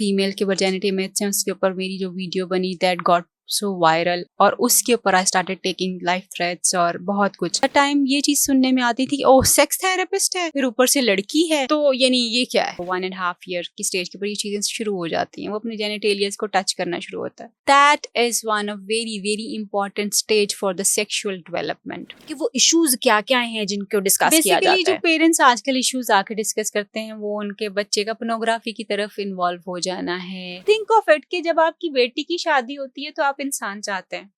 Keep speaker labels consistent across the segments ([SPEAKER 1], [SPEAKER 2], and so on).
[SPEAKER 1] Female के वर्जेनिटी myths हैं उसके ऊपर मेरी जो वीडियो बनी दैट गॉट सो वायरल, और उसके ऊपर I started taking life threats और बहुत कुछ टाइम ये चीज सुनने में आती थी, ओह सेक्स थेरेपिस्ट है, फिर ऊपर से लड़की है, तो यानी ये क्या है। 1.5 ईयर की स्टेज के ऊपर ये चीजें शुरू हो जाती हैं, वो अपने जेनिटेलियस को टच करना शुरू होता है। That is one of very very important stage for the sexual development.
[SPEAKER 2] कि वो इश्यूज क्या क्या हैं जिनको डिस्कस किया जाता
[SPEAKER 1] बेसिकली
[SPEAKER 2] है।
[SPEAKER 1] जो पेरेंट्स आजकल इश्यूज आके डिस्कस करते हैं वो उनके बच्चे का पोर्नोग्राफी की तरफ इन्वॉल्व हो जाना है। थिंक ऑफ इट कि जब आपकी बेटी की शादी होती है तो आप इंसान चाहते हैं,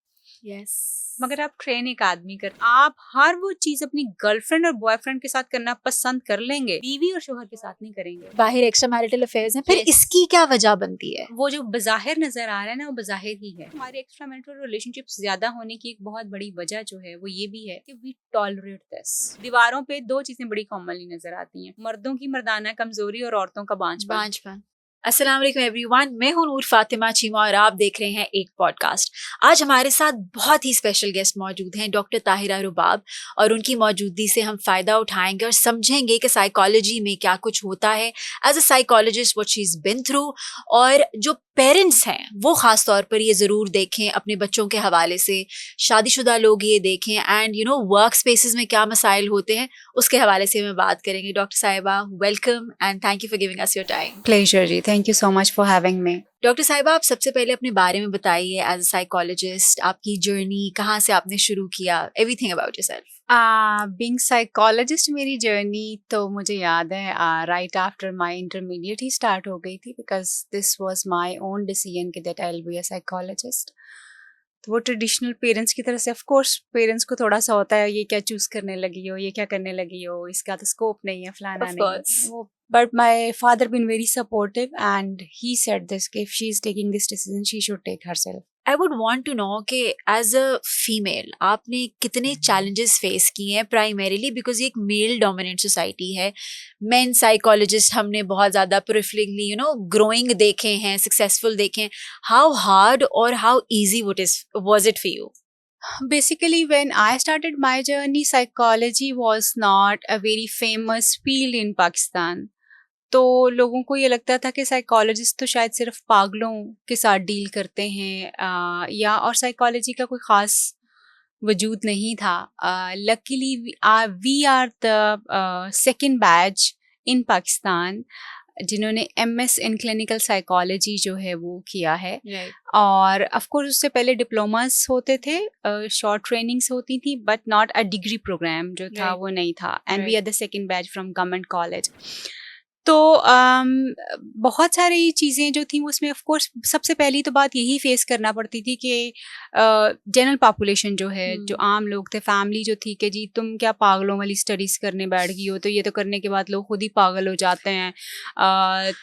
[SPEAKER 2] यस,
[SPEAKER 1] मगर आप ट्रेन एक आदमी कर, आप हर वो चीज अपनी गर्लफ्रेंड और बॉयफ्रेंड के साथ करना पसंद कर लेंगे, बीवी और शोहर के साथ नहीं करेंगे।
[SPEAKER 2] बाहर एक्स्ट्रा मैरिटल अफेयर्स हैं, फिर
[SPEAKER 1] Yes.
[SPEAKER 2] इसकी क्या वजह बनती है?
[SPEAKER 1] वो जो बज़ाहिर नजर आ रहा है ना वो बज़ाहिर ही है। हमारे एक्स्ट्रा मैरिटल रिलेशनशिप्स ज्यादा होने की एक बहुत बड़ी वजह जो है वो ये भी है कि वी टॉलरेट दिस। दीवारों पे दो चीजें बड़ी कॉमनली नजर आती हैं, मर्दों की मर्दाना कमजोरी और औरतों का बांझपन।
[SPEAKER 2] अस्सलाम वालेकुम एवरीवन, मैं हूं नूर फातिमा चीमा और आप देख रहे हैं एक पॉडकास्ट। आज हमारे साथ बहुत ही स्पेशल गेस्ट मौजूद हैं, डॉक्टर ताहिरा रुबाब, और उनकी मौजूदगी से हम फायदा उठाएंगे और समझेंगे कि साइकोलॉजी में क्या कुछ होता है as a psychologist, what she is been through. और जो पेरेंट्स हैं वो खास तौर पर ये ज़रूर देखें अपने बच्चों के हवाले से, शादीशुदा लोग ये देखें, and you know work spaces में क्या मसाइल होते हैं उसके हवाले से हमें बात करेंगे। डॉक्टर साहिबा, welcome and thank you for giving us your time.
[SPEAKER 1] Pleasure जी, thank you so much for having me.
[SPEAKER 2] Doctor साहिबा, आप सबसे पहले अपने बारे में बताइए एज अ साइकोलॉजिस्ट, आपकी जर्नी कहाँ से आपने शुरू किया, everything about yourself.
[SPEAKER 1] Being psychologist मेरी जर्नी तो मुझे याद है राइट आफ्टर माय इंटरमीडिएट ही स्टार्ट हो गई थी, because this was my own decision कि that I will be a psychologist. तो वो ट्रेडिशनल पेरेंट्स की तरफ से, ऑफ कोर्स पेरेंट्स को थोड़ा सा होता है ये क्या चूज करने लगी हो, ये क्या करने लगी हो, इसका तो स्कोप नहीं है, फलाना
[SPEAKER 2] Of
[SPEAKER 1] नहीं
[SPEAKER 2] course.
[SPEAKER 1] है वो। But my father been very supportive and he said this कि if she is taking this decision she should take herself.
[SPEAKER 2] I would want to know कि एज अ फीमेल आपने कितने चैलेंजेस फेस किए हैं, primarily because ये एक male dominant society है। Main psychologist हमने बहुत ज़्यादा प्रेफरेबली यू नो ग्रोइंग देखे हैं, सक्सेसफुल देखे हैं। हाउ हार्ड और how easy was it for you?
[SPEAKER 1] Basically, when I started my journey, psychology was not a very famous field in Pakistan. तो लोगों को ये लगता था कि साइकोलॉजिस्ट तो शायद सिर्फ पागलों के साथ डील करते हैं, या और साइकोलॉजी का कोई ख़ास वजूद नहीं था। Luckily we are the second batch in Pakistan जिन्होंने MS इन क्लिनिकल साइकोलॉजी जो है वो किया है। और ऑफ कोर्स उससे पहले डिप्लोमास होते थे, शॉर्ट ट्रेनिंग्स होती थी, but not a degree program जो था वो नहीं था। And we are the second batch from government college. तो बहुत सारी चीज़ें जो थी उसमें ऑफ कोर्स सबसे पहली तो बात यही फेस करना पड़ती थी कि जनरल पॉपुलेशन जो है, जो आम लोग थे, फैमिली जो थी कि जी तुम क्या पागलों वाली स्टडीज़ करने बैठ गई हो, तो ये तो करने के बाद लोग खुद ही पागल हो जाते हैं,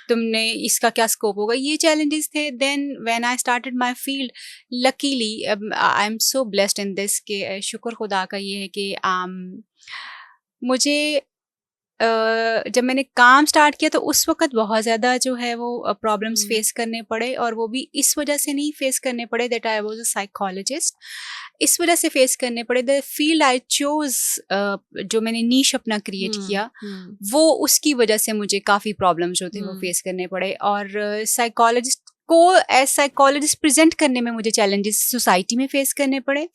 [SPEAKER 1] तुमने इसका क्या स्कोप होगा, ये चैलेंजेस थे। Then when I started my field, luckily I am so blessed in this कि शुक्र खुदा का ये है कि मुझे जब मैंने काम स्टार्ट किया तो उस वक़्त बहुत ज़्यादा जो है वो प्रॉब्लम्स फेस करने पड़े, और वो भी इस वजह से नहीं फेस करने पड़े that I was a psychologist. इस वजह से फेस करने पड़े द फील्ड आई चोज़, जो मैंने नीश अपना क्रिएट किया वो उसकी वजह से मुझे काफ़ी प्रॉब्लम्स जो थे वो फेस करने पड़े। और साइकोलॉजिस्ट को एज साइकोलॉजिस्ट प्रेजेंट करने में मुझे चैलेंजेस सोसाइटी में फेस करने पड़े।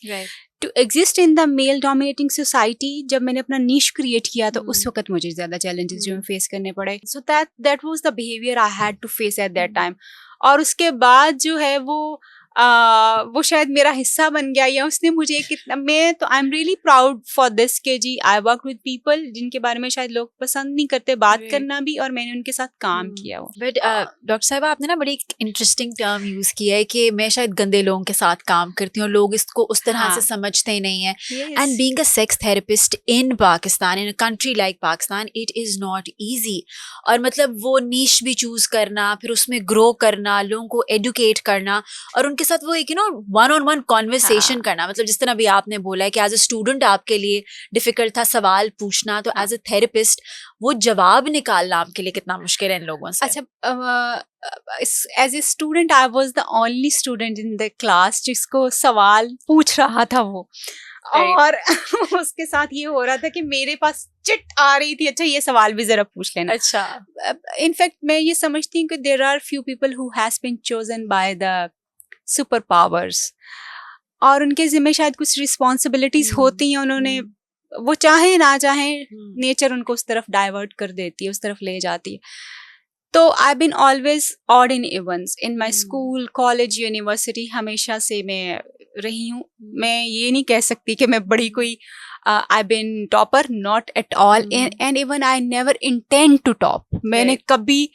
[SPEAKER 1] To exist in the male dominating society, जब मैंने अपना नीश क्रिएट किया तो उस वक्त मुझे ज़्यादा चैलेंजेस जो फेस करने पड़े। So that was the behaviour I had to face at that time. और उसके बाद जो है वो शायद मेरा हिस्सा बन गया, या उसने मुझे कितना, मैं तो आई am really proud for this के जी आई वर्क विद पीपल जिनके बारे में शायद लोग पसंद नहीं करते बात करना भी, और मैंने उनके साथ काम किया हो।
[SPEAKER 2] बट डॉक्टर साहिबा, आपने ना बड़ी इंटरेस्टिंग टर्म यूज किया है कि मैं शायद गंदे लोगों के साथ काम करती हूँ, लोग इसको उस तरह से समझते नहीं है। And being a sex therapist in Pakistan, in a country like Pakistan, it is not easy. और मतलब वो नीश भी चूज करना, फिर उसमें ग्रो करना, लोगों को एडुकेट करना और उनके उनके साथ वो एक वन ऑन वन कॉन्वर्सेशन
[SPEAKER 1] हाँ।
[SPEAKER 2] करना, मतलब जिस तरह अभी आपने बोला है कि एज अ स्टूडेंट आपके लिए डिफिकल्ट था सवाल पूछना, तो एज अ थेरेपिस्ट वो जवाब निकालना आपके लिए कितना मुश्किल है इन लोगों से?
[SPEAKER 1] अच्छा, as a student I was the only student in the class जिसको सवाल पूछ रहा था वो,
[SPEAKER 2] Right.
[SPEAKER 1] और उसके साथ ये हो रहा था कि मेरे पास चिट आ रही थी, अच्छा ये सवाल भी जरा पूछ लेना।
[SPEAKER 2] अच्छा।
[SPEAKER 1] इनफैक्ट मैं ये समझती हूँ कि there are few people who has been chosen by the super powers, और उनके जिम्मे शायद कुछ रिस्पॉन्सिबिलिटीज होती हैं, उन्होंने वो चाहे ना चाहे नेचर उनको उस तरफ डाइवर्ट कर देती है, उस तरफ ले जाती है। तो I been always odd in events in my school, college, university, हमेशा से मैं रही हूँ। मैं ये नहीं कह सकती कि मैं बड़ी कोई I been topper, not at all, and even I never intend to top. मैंने कभी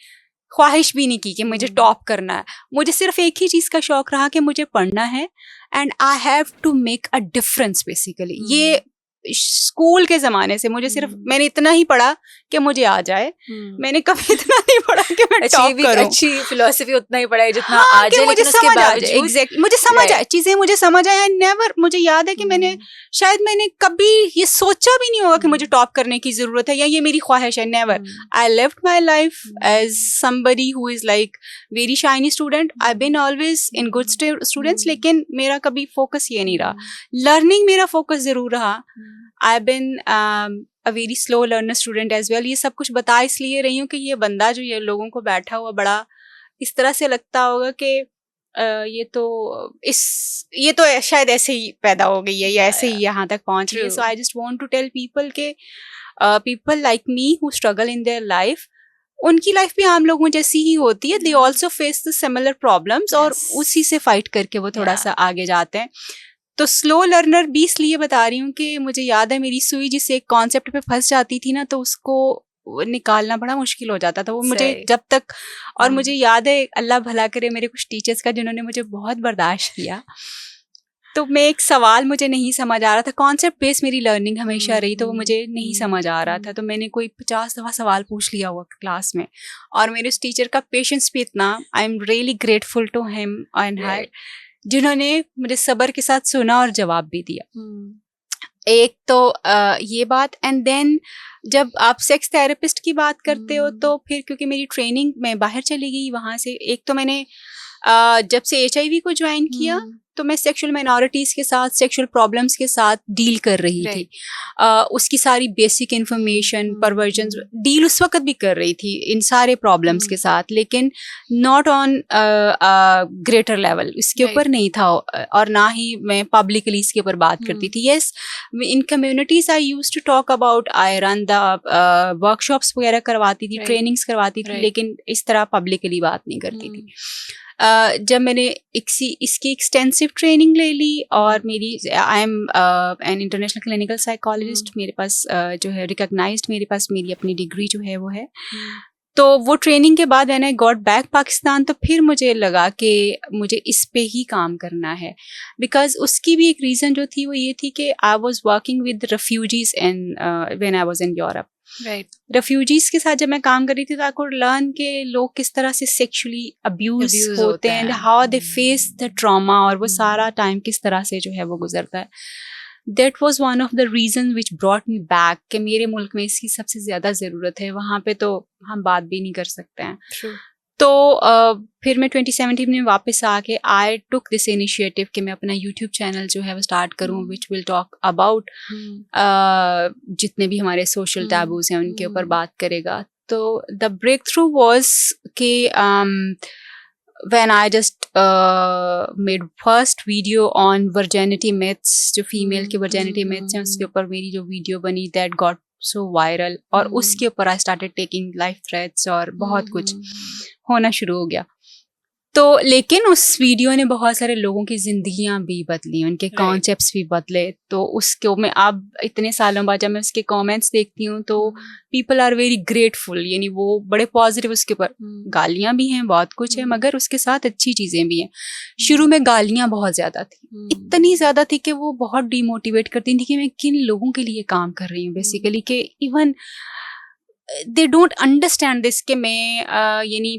[SPEAKER 1] ख्वाहिश भी नहीं की कि मुझे टॉप करना है। मुझे सिर्फ एक ही चीज़ का शौक रहा कि मुझे पढ़ना है, and I have to make a difference basically. ये स्कूल के ज़माने से मुझे सिर्फ मैंने इतना ही पढ़ा कि मुझे आ जाए, मैंने कभी इतना नहीं पढ़ा कि मैं टॉप करूं।
[SPEAKER 2] अच्छी फिलोसफी उतना ही पढ़ा है जितना
[SPEAKER 1] हाँ,
[SPEAKER 2] आ जाए,
[SPEAKER 1] मुझे
[SPEAKER 2] लेकिन उसके
[SPEAKER 1] समझ आ जाए।
[SPEAKER 2] बावजूद
[SPEAKER 1] एग्जैक्टली, मुझे समझ आए चीज़ें, मुझे समझ आए। नेवर, मुझे याद है कि मैंने शायद मैंने कभी ये सोचा भी नहीं होगा कि मुझे टॉप करने की ज़रूरत है या ये मेरी ख्वाहिश है। Never. I lived my life as somebody who is like very shiny student. I been always in good students, लेकिन मेरा कभी फोकस ये नहीं रहा। लर्निंग मेरा फोकस ज़रूर रहा। I been a very slow learner student as well. ये सब कुछ बता इसलिए रही हूँ कि ये बंदा जो ये लोगों को बैठा हुआ बड़ा इस तरह से लगता होगा कि ये तो शायद ऐसे ही पैदा हो गई है या ऐसे ही यहाँ तक पहुँच रही है। So I just want to tell people के people like me who struggle in their life, उनकी लाइफ भी आम लोगों जैसी ही होती है। They also face the similar problems, और उसी से फाइट करके वो थोड़ा सा आगे जाते हैं। तो स्लो लर्नर भी इसलिए बता रही हूँ कि मुझे याद है मेरी सुई जिस एक कॉन्सेप्ट पे फंस जाती थी ना, तो उसको निकालना बड़ा मुश्किल हो जाता था। वो मुझे जब तक, और मुझे याद है, अल्लाह भला करे, मेरे कुछ टीचर्स का जिन्होंने मुझे बहुत बर्दाश्त किया। तो मैं एक सवाल मुझे नहीं समझ आ रहा था, कॉन्सेप्ट बेस्ड मेरी लर्निंग हमेशा रही, तो वो मुझे नहीं समझ आ रहा था। तो मैंने कोई 50 दफ़ा सवाल पूछ लिया हुआ क्लास में, और मेरे उस टीचर का पेशेंस भी इतना, I am really grateful to him and her, जिन्होंने मुझे सब्र के साथ सुना और जवाब भी दिया। एक तो ये बात। एंड देन जब आप सेक्स थेरेपिस्ट की बात करते हो, तो फिर क्योंकि मेरी ट्रेनिंग, मैं बाहर चली गई वहाँ से। एक तो मैंने जब से HIV को ज्वाइन किया, तो मैं सेक्सुअल माइनॉरिटीज़ के साथ, सेक्सुअल प्रॉब्लम्स के साथ डील कर रही थी। उसकी सारी बेसिक इंफॉर्मेशन, परवर्जन डील उस वक्त भी कर रही थी इन सारे प्रॉब्लम्स के साथ, लेकिन नॉट ऑन ग्रेटर लेवल, इसके ऊपर नहीं था, और ना ही मैं पब्लिकली इसके ऊपर बात करती थी। Yes, in communities I used to talk about, I run the workshops वगैरह करवाती थी, ट्रेनिंग्स करवाती थी, लेकिन इस तरह पब्लिकली बात नहीं करती थी। जब मैंने इसकी एक्सटेंसिव ट्रेनिंग ले ली, और मेरी, I am an international clinical psychologist, मेरे पास जो है रिकॉग्नाइज्ड, मेरे पास मेरी अपनी डिग्री जो है वो है। तो वो ट्रेनिंग के बाद when I got back Pakistan, तो फिर मुझे लगा कि मुझे इस पे ही काम करना है, बिकॉज उसकी भी एक रीज़न जो थी वो ये थी कि I was working with refugees when I was in Europe. Refugees के साथ जब मैं काम कर रही थी, तो आई कुड लर्न के लोग किस तरह से सेक्सुअली अब्यूज होते हैं, and how they face the trauma, और वो सारा टाइम किस तरह से जो है वो गुजरता है। That was one of the reason which brought me back, कि मेरे मुल्क में इसकी सबसे ज़्यादा ज़रूरत है, वहाँ पे तो हम बात भी नहीं कर सकते हैं। तो फिर मैं 2017 में वापस आके आई टुक दिस इनिशिएटिव कि मैं अपना यूट्यूब चैनल जो है वो स्टार्ट करूँ, विच विल टॉक अबाउट जितने भी हमारे सोशल टैबूज हैं उनके ऊपर बात करेगा। तो द ब्रेक थ्रू वॉज कि when I just made first video on virginity myths, जो फीमेल के virginity myths हैं, उसके ऊपर मेरी जो वीडियो बनी, that got so viral, और उसके ऊपर I started taking life threats, और बहुत कुछ होना शुरू हो गया। तो लेकिन उस वीडियो ने बहुत सारे लोगों की जिंदगियां भी बदली, उनके कॉन्सेप्ट्स भी बदले। तो उसको मैं अब इतने सालों बाद जब मैं उसके कमेंट्स देखती हूँ, तो पीपल आर वेरी ग्रेटफुल, यानी वो बड़े पॉजिटिव। उसके ऊपर गालियां भी हैं, बहुत कुछ है, मगर उसके साथ अच्छी चीज़ें भी हैं। शुरू में गालियां बहुत ज़्यादा थी, इतनी ज़्यादा थी कि वो बहुत डिमोटिवेट करती थी कि मैं किन लोगों के लिए काम कर रही हूँ बेसिकली, कि even they don't understand this, कि मैं यानी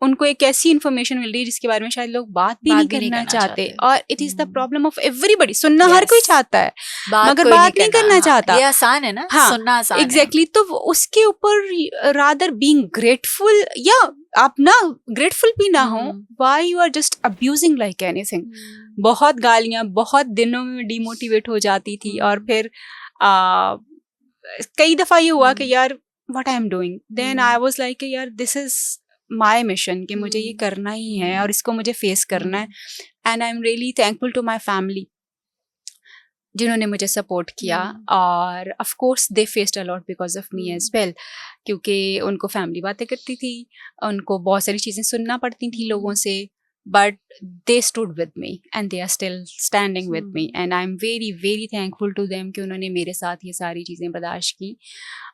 [SPEAKER 1] उनको एक ऐसी इन्फॉर्मेशन मिल रही है जिसके बारे में शायद लोग बात भी नहीं करना चाहते, और it is the problem of everybody. सुनना हर कोई चाहता है मगर बात नहीं करना चाहता।
[SPEAKER 2] ये आसान है ना,
[SPEAKER 1] हाँ,
[SPEAKER 2] सुनना आसान
[SPEAKER 1] exactly, तो उसके ऊपर रादर बीइंग ग्रेटफुल, या आप ना ग्रेटफुल भी ना हो, why you are just abusing like anything. बहुत गालियां, बहुत दिनों में डिमोटिवेट हो जाती थी, और फिर कई दफा ये हुआ कि यार what I am doing, then I was like यार दिस इज माई मिशन, कि मुझे ये करना ही है और इसको मुझे फेस करना है। And I am really thankful to my family जिन्होंने मुझे सपोर्ट किया, और of course they faced a lot because of me as well, क्योंकि उनको फैमिली बातें करती थी, उनको बहुत सारी चीज़ें सुनना पड़ती थी लोगों से, but they stood with me and they are still standing with me, and I am very very thankful to them कि उन्होंने मेरे साथ ये सारी चीज़ें बर्दाश्त की।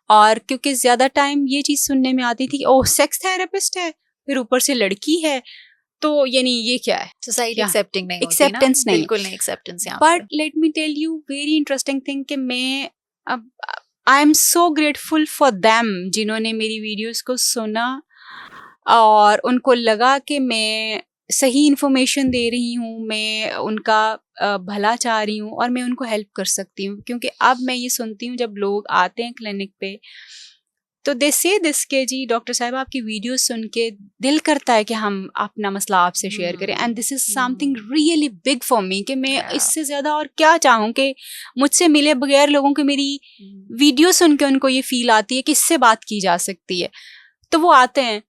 [SPEAKER 1] और क्योंकि ज़्यादा टाइम ये चीज़ सुनने में आती थी, ओह सेक्स थेरेपिस्ट है, फिर ऊपर से लड़की है, तो यानी ये क्या है,
[SPEAKER 2] सोसाइटी एक्सेप्टिंग नहीं होती ना,
[SPEAKER 1] एक्सेप्टेंस नहीं,
[SPEAKER 2] बिल्कुल नहीं एक्सेप्टेंस यहाँ।
[SPEAKER 1] But let me tell you very interesting thing कि मैं अब I am so grateful for them जिन्होंने मेरी वीडियोस को सुना और उनको लगा कि मैं सही इन्फॉर्मेशन दे रही हूँ, मैं उनका भला चाह रही हूँ और मैं उनको हेल्प कर सकती हूँ। क्योंकि अब मैं ये सुनती हूँ जब लोग आते हैं क्लिनिक पे, तो दे से दिस के जी डॉक्टर साहब आपकी वीडियो सुन के दिल करता है कि हम अपना मसला आपसे शेयर करें, and this is something really big for me कि मैं इससे ज़्यादा और क्या चाहूँ कि मुझसे मिले बगैर लोगों की मेरी वीडियो सुन के उनको ये फील आती है कि इससे बात की जा सकती है, तो वो आते हैं।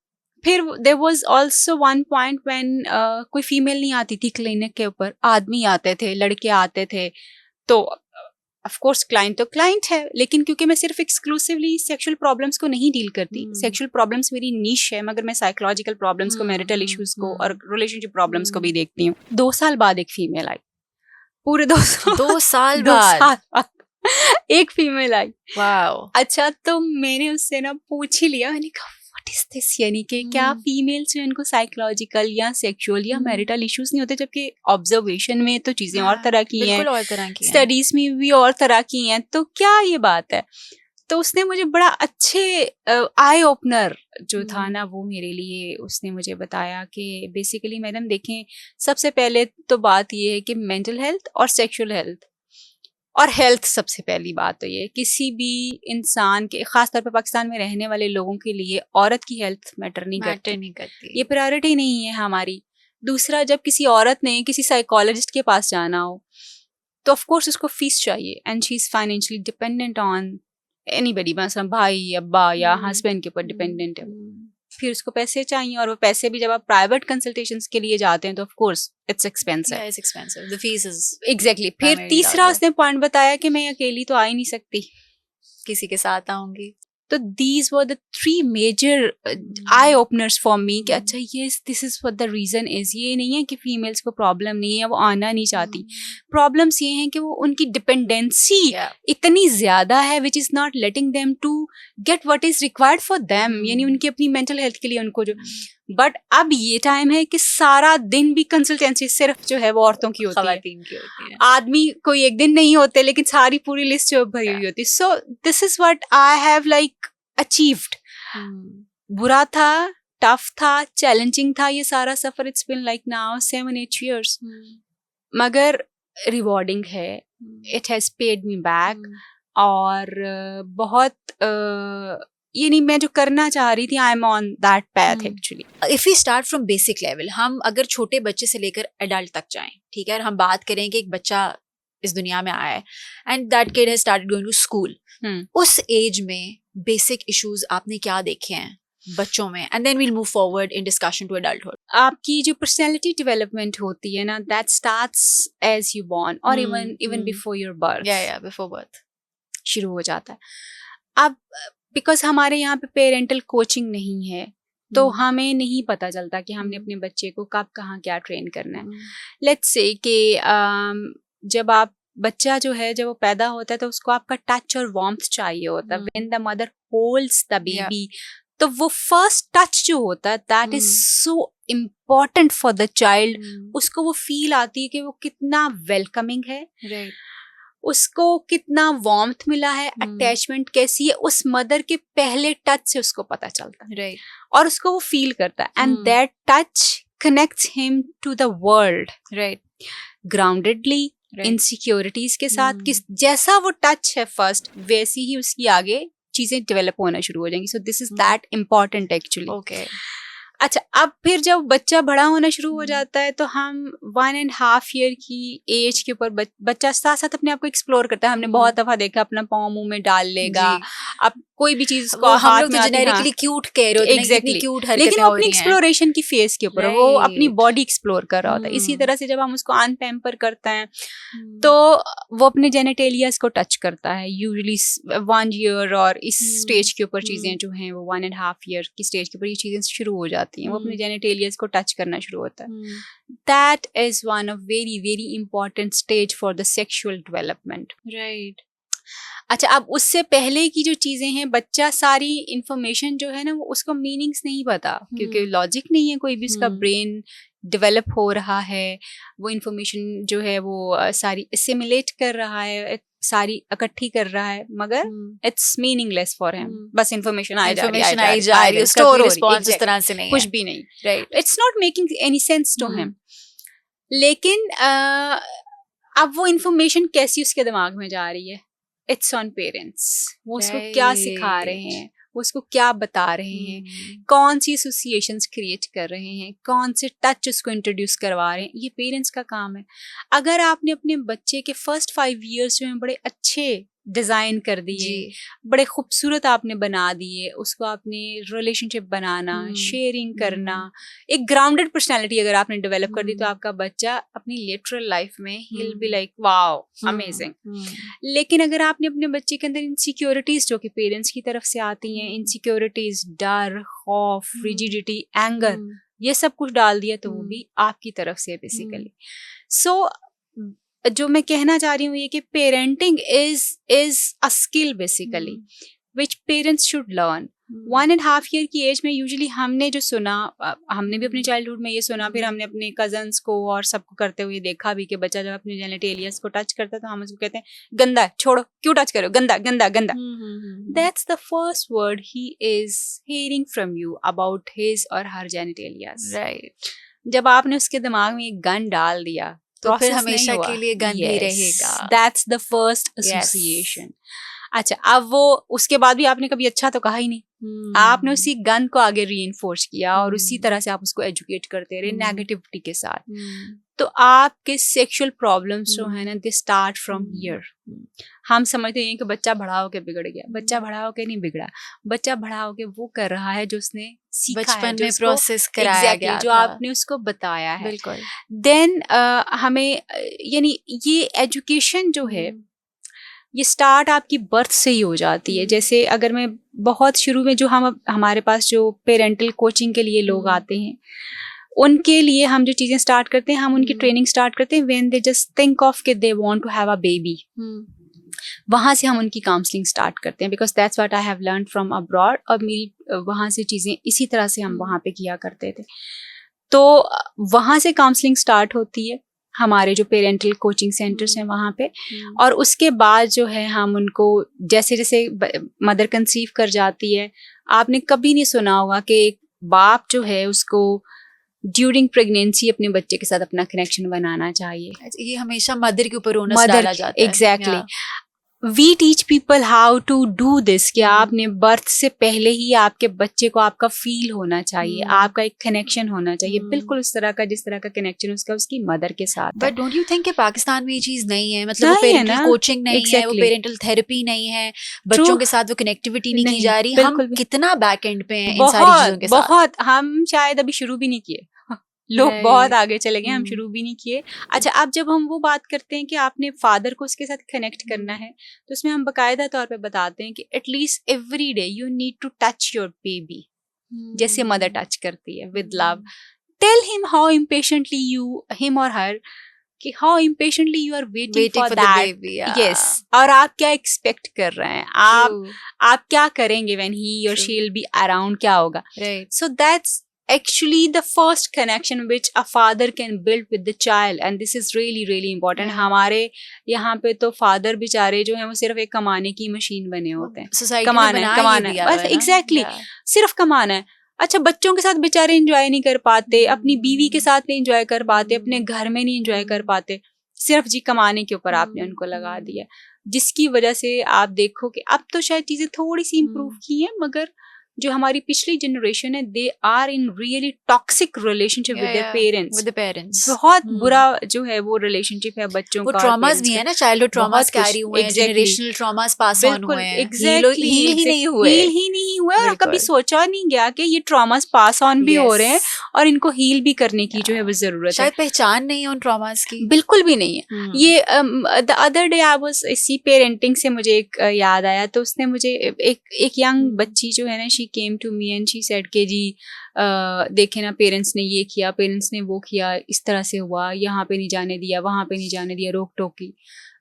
[SPEAKER 1] फिर there was also one point when कोई फीमेल नहीं आती थी क्लिनिक के ऊपर, आदमी आते थे, लड़के आते थे, तो ऑफ कोर्स क्लाइंट तो क्लाइंट है, लेकिन क्योंकि मैं सिर्फ एक्सक्लूसिवली सेक्सुअल प्रॉब्लम्स को नहीं डील करती, सेक्सुअल प्रॉब्लम्स मेरी नीश है, मगर मैं साइकोलॉजिकल प्रॉब्लम्स को, मैरिटल इश्यूज को और रिलेशनशिप प्रॉब्लम्स को भी देखती हूँ। 2 साल बाद एक फीमेल आई, पूरे 2 साल बाद एक फीमेल आई।
[SPEAKER 2] वाओ।
[SPEAKER 1] अच्छा, तो मैंने उससे ना पूछ ही लिया, मैंने कहा व्हाट इज दिस, यानी कि क्या फीमेल्स में उनको साइकोलॉजिकल या सेक्सुअल या मैरिटल इश्यूज नहीं होते, जबकि ऑब्जर्वेशन में तो चीजें और तरह की हैं,
[SPEAKER 2] और तरह की
[SPEAKER 1] स्टडीज में भी और तरह की हैं, तो क्या ये बात है। तो उसने मुझे बड़ा अच्छे आई ओपनर जो था ना वो मेरे लिए उसने मुझे बताया कि बेसिकली मैडम देखें, सबसे पहले तो बात ये है कि मेंटल हेल्थ और सेक्सुअल हेल्थ और हेल्थ, सबसे पहली बात तो ये किसी भी इंसान के, खासतौर पर पाकिस्तान में रहने वाले लोगों के लिए औरत की हेल्थ मैटर नहीं करती, ये प्रायोरिटी नहीं है हमारी। दूसरा, जब किसी औरत ने किसी साइकोलॉजिस्ट के पास जाना हो तो ऑफ कोर्स उसको फीस चाहिए, and she is financially dependent on anybody, मतलब भाई, अब्बा या हस्बैंड के ऊपर डिपेंडेंट है, फिर उसको पैसे चाहिए, और वो पैसे भी जब आप प्राइवेट कंसल्टेशंस के लिए जाते हैं तो of course it's expensive,
[SPEAKER 2] the fees is
[SPEAKER 1] exactly. फिर तीसरा उसने पॉइंट बताया कि मैं अकेली तो आ ही नहीं सकती,
[SPEAKER 2] किसी के साथ आऊंगी।
[SPEAKER 1] तो these were the 3 major eye openers for me कि अच्छा ये this is what the reason is. ये नहीं है कि फीमेल्स को प्रॉब्लम नहीं है, वो आना नहीं चाहती, प्रॉब्लम्स ये हैं कि वो उनकी डिपेंडेंसी इतनी ज्यादा है which is not letting them to get what is required for them, यानी उनकी अपनी मेंटल हेल्थ के लिए उनको जो। बट अब ये टाइम है कि सारा दिन भी कंसल्टेंसी सिर्फ जो है वो औरतों की होती है, आदमी कोई एक दिन नहीं होते, लेकिन सारी पूरी लिस्ट जो भरी हुई होती है। So this is what I have like achieved. बुरा था, टफ था, चैलेंजिंग था ये सारा सफर, it's been like now 7-8 years, मगर रिवॉर्डिंग है, it has paid me back, और बहुत ये नहीं, मैं जो करना चाह रही थी, I am on that path actually.
[SPEAKER 2] If we start from basic level, हम अगर छोटे बच्चे से लेकर एडल्ट तक जाएं, ठीक है, और हम बात करें कि एक बच्चा इस दुनिया में आया है and that kid has started going to school, उस एज में बेसिक इश्यूज आपने क्या देखे हैं बच्चों में, and then we'll move forward in discussion to adulthood.
[SPEAKER 1] आपकी जो पर्सनैलिटी डेवलपमेंट होती है ना, that starts as you born और even before your birth,
[SPEAKER 2] before birth
[SPEAKER 1] शुरू हो जाता है। अब बिकॉज हमारे यहाँ पे पेरेंटल कोचिंग नहीं है, तो हमें नहीं पता चलता कि हमने अपने बच्चे को कब कहाँ क्या ट्रेन करना है। लेट्स से कि जब आप बच्चा जो है, जब वो पैदा होता है तो उसको आपका टच और वार्मथ चाहिए होता है। When the mother holds the baby, तो वो फर्स्ट टच जो होता है that is so important for the child. उसको वो फील आती है कि वो कितना वेलकमिंग है, उसको कितना वार्मथ मिला है, अटैचमेंट कैसी है, उस मदर के पहले टच से उसको पता चलता है,
[SPEAKER 2] राइट,
[SPEAKER 1] और उसको वो फील करता है, and that touch connects him to the world
[SPEAKER 2] right,
[SPEAKER 1] groundedly, insecurities के साथ। किस जैसा वो टच है फर्स्ट, वैसी ही उसकी आगे चीजें डेवलप होना शुरू हो जाएंगी। So this is that important actually.
[SPEAKER 2] Okay,
[SPEAKER 1] अच्छा, अब फिर जब बच्चा बड़ा होना शुरू हो जाता है तो हम 1.5 ईयर की एज के ऊपर बच्चा साथ साथ अपने आप को एक्सप्लोर करता है। हमने बहुत दफा देखा, अपना पाँव मुंह में डाल लेगा, अब कोई भी चीज उसको
[SPEAKER 2] हम
[SPEAKER 1] हाथ
[SPEAKER 2] लोग
[SPEAKER 1] में
[SPEAKER 2] तो
[SPEAKER 1] आती है,
[SPEAKER 2] जेनेरिकली क्यूट कह रहे होते हैं, कितनी क्यूट हरकतें
[SPEAKER 1] लेकिन
[SPEAKER 2] हो
[SPEAKER 1] वो अपनी
[SPEAKER 2] रही हैं।
[SPEAKER 1] एक्सप्लोरेशन की फेज के ऊपर वो अपनी
[SPEAKER 2] Right.
[SPEAKER 1] बॉडी एक्सप्लोर कर रहा होता है। इसी तरह से जब हम उसको अनपैम्पर करते हैं तो वो अपने जेनेटेलियास को टच करता है, यूजुअली 1 ईयर, और इस स्टेज के ऊपर चीजें जो हैं वो 1.5 ईयर की स्टेज के ऊपर ये चीजें शुरू हो जाती हैं। वो अपने जेनेटेलियास को टच करना शुरू होता है। That is one of very very important stage for the sexual development.
[SPEAKER 2] Right,
[SPEAKER 1] अच्छा, अब उससे पहले की जो चीजें हैं, बच्चा सारी इंफॉर्मेशन जो है ना, वो उसको मीनिंग्स नहीं पता, क्योंकि लॉजिक नहीं है कोई भी, उसका ब्रेन डेवलप हो रहा है, वो इंफॉर्मेशन जो है वो सारी एसिमिलेट कर रहा है, सारी इकट्ठी कर रहा है, मगर इट्स मीनिंगलेस फॉर हिम। बस इंफॉर्मेशन आई जा रही है,
[SPEAKER 2] स्टोर
[SPEAKER 1] कभी
[SPEAKER 2] रिस्पॉन्स इस तरह से नहीं है,
[SPEAKER 1] कुछ भी नहीं।
[SPEAKER 2] Right,
[SPEAKER 1] it's not making any sense to him. लेकिन अब वो इंफॉर्मेशन कैसी उसके दिमाग में जा रही है, इट्स ऑन पेरेंट्स। वो उसको क्या सिखा रहे हैं, वो उसको क्या बता रहे हैं, कौन सी एसोसिएशंस क्रिएट कर रहे हैं, कौन से टच उसको इंट्रोड्यूस करवा रहे हैं, ये पेरेंट्स का काम है। अगर आपने अपने बच्चे के फर्स्ट 5 इयर्स जो हैं बड़े अच्छे डिजाइन कर दिए, बड़े खूबसूरत आपने बना दिए, उसको आपने रिलेशनशिप बनाना, शेयरिंग करना, एक ग्राउंडेड पर्सनालिटी अगर आपने डेवलप कर दी, तो आपका बच्चा अपनी लिटरल लाइफ में he will be like wow amazing. लेकिन अगर आपने अपने बच्चे के अंदर इनसिक्योरिटीज जो कि पेरेंट्स की तरफ से आती हैं, इनसिक्योरिटीज, डर, खौफ, रिजिडिटी, एंगर, ये सब कुछ डाल दिया, तो वो भी आपकी तरफ से बेसिकली। सो जो मैं कहना चाह रही हूँ ये कि parenting is a skill basically which parents should learn. 1.5 year की एज में यूजुअली हमने जो सुना, हमने भी अपने चाइल्डहुड में ये सुना, फिर हमने अपने कजन्स को और सबको करते हुए देखा भी कि बच्चा जब अपने जेनेटेलियस को टच करता है तो हम उसको कहते हैं गंदा, छोड़ो, क्यों टच करो, गंदा गंदा गंदा। That's the first word he is hearing from you about his और हर जेनेटेलियस।
[SPEAKER 2] राइट,
[SPEAKER 1] जब आपने उसके दिमाग में एक गन डाल दिया
[SPEAKER 2] तो फिर हमेशा के लिए गंद ही रहेगा।
[SPEAKER 1] That's the first association. अच्छा, अब वो उसके बाद भी आपने कभी अच्छा तो कहा ही नहीं, आपने उसी गन को आगे रीइंफोर्स किया और उसी तरह से आप उसको एजुकेट करते रहे नेगेटिविटी के साथ। तो आपके सेक्सुअल प्रॉब्लम्स जो है ना, दे स्टार्ट फ्रॉम हियर। हम समझते हैं कि बच्चा बड़ा होके बिगड़ गया, बच्चा बड़ा होके नहीं बिगड़ा, बच्चा बड़ा होके वो कर रहा है जो उसने सीखा
[SPEAKER 2] बचपन
[SPEAKER 1] है, जो
[SPEAKER 2] में प्रोसेस कराया गया
[SPEAKER 1] जो
[SPEAKER 2] था,
[SPEAKER 1] आपने उसको बताया है।
[SPEAKER 2] बिल्कुल।
[SPEAKER 1] देन हमें यानी ये एजुकेशन जो है ये स्टार्ट आपकी बर्थ से ही हो जाती है। जैसे अगर मैं बहुत शुरू में जो हमारे पास जो पेरेंटल कोचिंग के लिए लोग आते हैं, उनके लिए हम जो चीजें स्टार्ट करते हैं, हम उनकी ट्रेनिंग स्टार्ट करते हैं when they just think of कि they want to have a baby. वहां से हम उनकी काउंसलिंग स्टार्ट करते हैं, because that's what I have learn from abroad. और मेरी वहां से चीजें इसी तरह से हम वहां पे किया करते थे। तो वहां से काउंसलिंग स्टार्ट होती है, हमारे जो पेरेंटल कोचिंग सेंटर्स हैं वहाँ पे। और उसके बाद जो है हम उनको जैसे जैसे मदर कंसीव कर जाती है, आपने कभी नहीं सुना होगा कि एक बाप जो है उसको ड्यूरिंग प्रेगनेंसी अपने बच्चे के साथ अपना कनेक्शन बनाना चाहिए।
[SPEAKER 2] ये हमेशा मदर के ऊपर ओनस डाला जाता है।
[SPEAKER 1] Exactly. We teach people how to do this, कि आपने बर्थ से पहले ही आपके बच्चे को आपका फील होना चाहिए, आपका एक कनेक्शन होना चाहिए, बिल्कुल उस तरह का जिस तरह का कनेक्शन उसका उसकी मदर के साथ।
[SPEAKER 2] बट डोंट यू थिंक कि पाकिस्तान में ये चीज नहीं है? मतलब वो पेरेंटल कोचिंग नहीं है, वो पेरेंटल थेरेपी नहीं है, बच्चों के साथ वो कनेक्टिविटी नहीं की जा रही। हम कितना बैक एंड पे हैं इन सारी चीजों के साथ।
[SPEAKER 1] बहुत, हम शायद अभी शुरू भी नहीं किए, लोग बहुत आगे चले गए, हम शुरू भी नहीं किए। अच्छा, अब जब हम वो बात करते हैं कि आपने फादर को उसके साथ कनेक्ट करना है, तो उसमें हम बाकायदा तौर पे बताते हैं कि at least every day you need to touch your baby, जैसे मदर टच करती है, with love. Tell him how impatiently you, him और हर, कि how impatiently you are waiting for that. Yes, और आप क्या एक्सपेक्ट कर रहे हैं, आप क्या करेंगे व्हेन ही और शी विल बी अराउंड, क्या होगा।
[SPEAKER 2] Right.
[SPEAKER 1] So that's actually the first connection which a father can build with the child, and this is really really important.
[SPEAKER 2] Yeah.
[SPEAKER 1] हमारे यहाँ पे तो फादर बेचारे जो हैं वो सिर्फ एक कमाने की मशीन बने होते हैं,
[SPEAKER 2] सोसाइटी ने
[SPEAKER 1] कमाना है
[SPEAKER 2] बना
[SPEAKER 1] कमाना
[SPEAKER 2] ही
[SPEAKER 1] है
[SPEAKER 2] दिया
[SPEAKER 1] बस,
[SPEAKER 2] हुआ है ना?
[SPEAKER 1] Exactly
[SPEAKER 2] Yeah.
[SPEAKER 1] सिर्फ कमाना है. अच्छा, बच्चों के साथ बेचारे एंजॉय नहीं कर पाते, अपनी बीवी के साथ नहीं एंजॉय कर पाते, अपने घर में नहीं एंजॉय कर पाते, सिर्फ जी कमाने के ऊपर आपने उनको लगा दिया, जिसकी वजह से आप देखो कि अब तो शायद चीजें थोड़ी सी इम्प्रूव की हैं, मगर जो हमारी पिछली जनरेशन है they are in really toxic relationship with their parents.
[SPEAKER 2] With the parents.
[SPEAKER 1] बहुत बुरा जो है वो रिलेशनशिप है बच्चों
[SPEAKER 2] वो
[SPEAKER 1] का.
[SPEAKER 2] ट्रॉमास भी है ना, चाइल्डहुड ट्रॉमास
[SPEAKER 1] बहुत कुछ,
[SPEAKER 2] कैरी हुए हैं,
[SPEAKER 1] exactly.
[SPEAKER 2] Generational traumas pass on
[SPEAKER 1] बिल्कुल
[SPEAKER 2] हुए हैं,
[SPEAKER 1] एग्जैक्टली,
[SPEAKER 2] हील ही नहीं हुए,
[SPEAKER 1] हील ही नहीं हुए, और
[SPEAKER 2] बिल्कुल.
[SPEAKER 1] कभी सोचा नहीं गया कि ये ट्रॉमास पास ऑन भी हो रहे हैं और इनको हील भी करने की जो है वो जरूरत है.
[SPEAKER 2] शायद पहचान नहीं है उन ट्रॉमास की.
[SPEAKER 1] बिल्कुल भी नहीं है. ये the other day I was, इसी पेरेंटिंग से मुझे एक याद आया, तो उसने मुझे एक यंग बच्ची जो है ना, she came to me and she said के जी देखे ना, पेरेंट्स ने ये किया, पेरेंट्स ने वो किया, इस तरह से हुआ, यहाँ पे नहीं जाने दिया, वहां पे नहीं जाने दिया, रोक टोक की.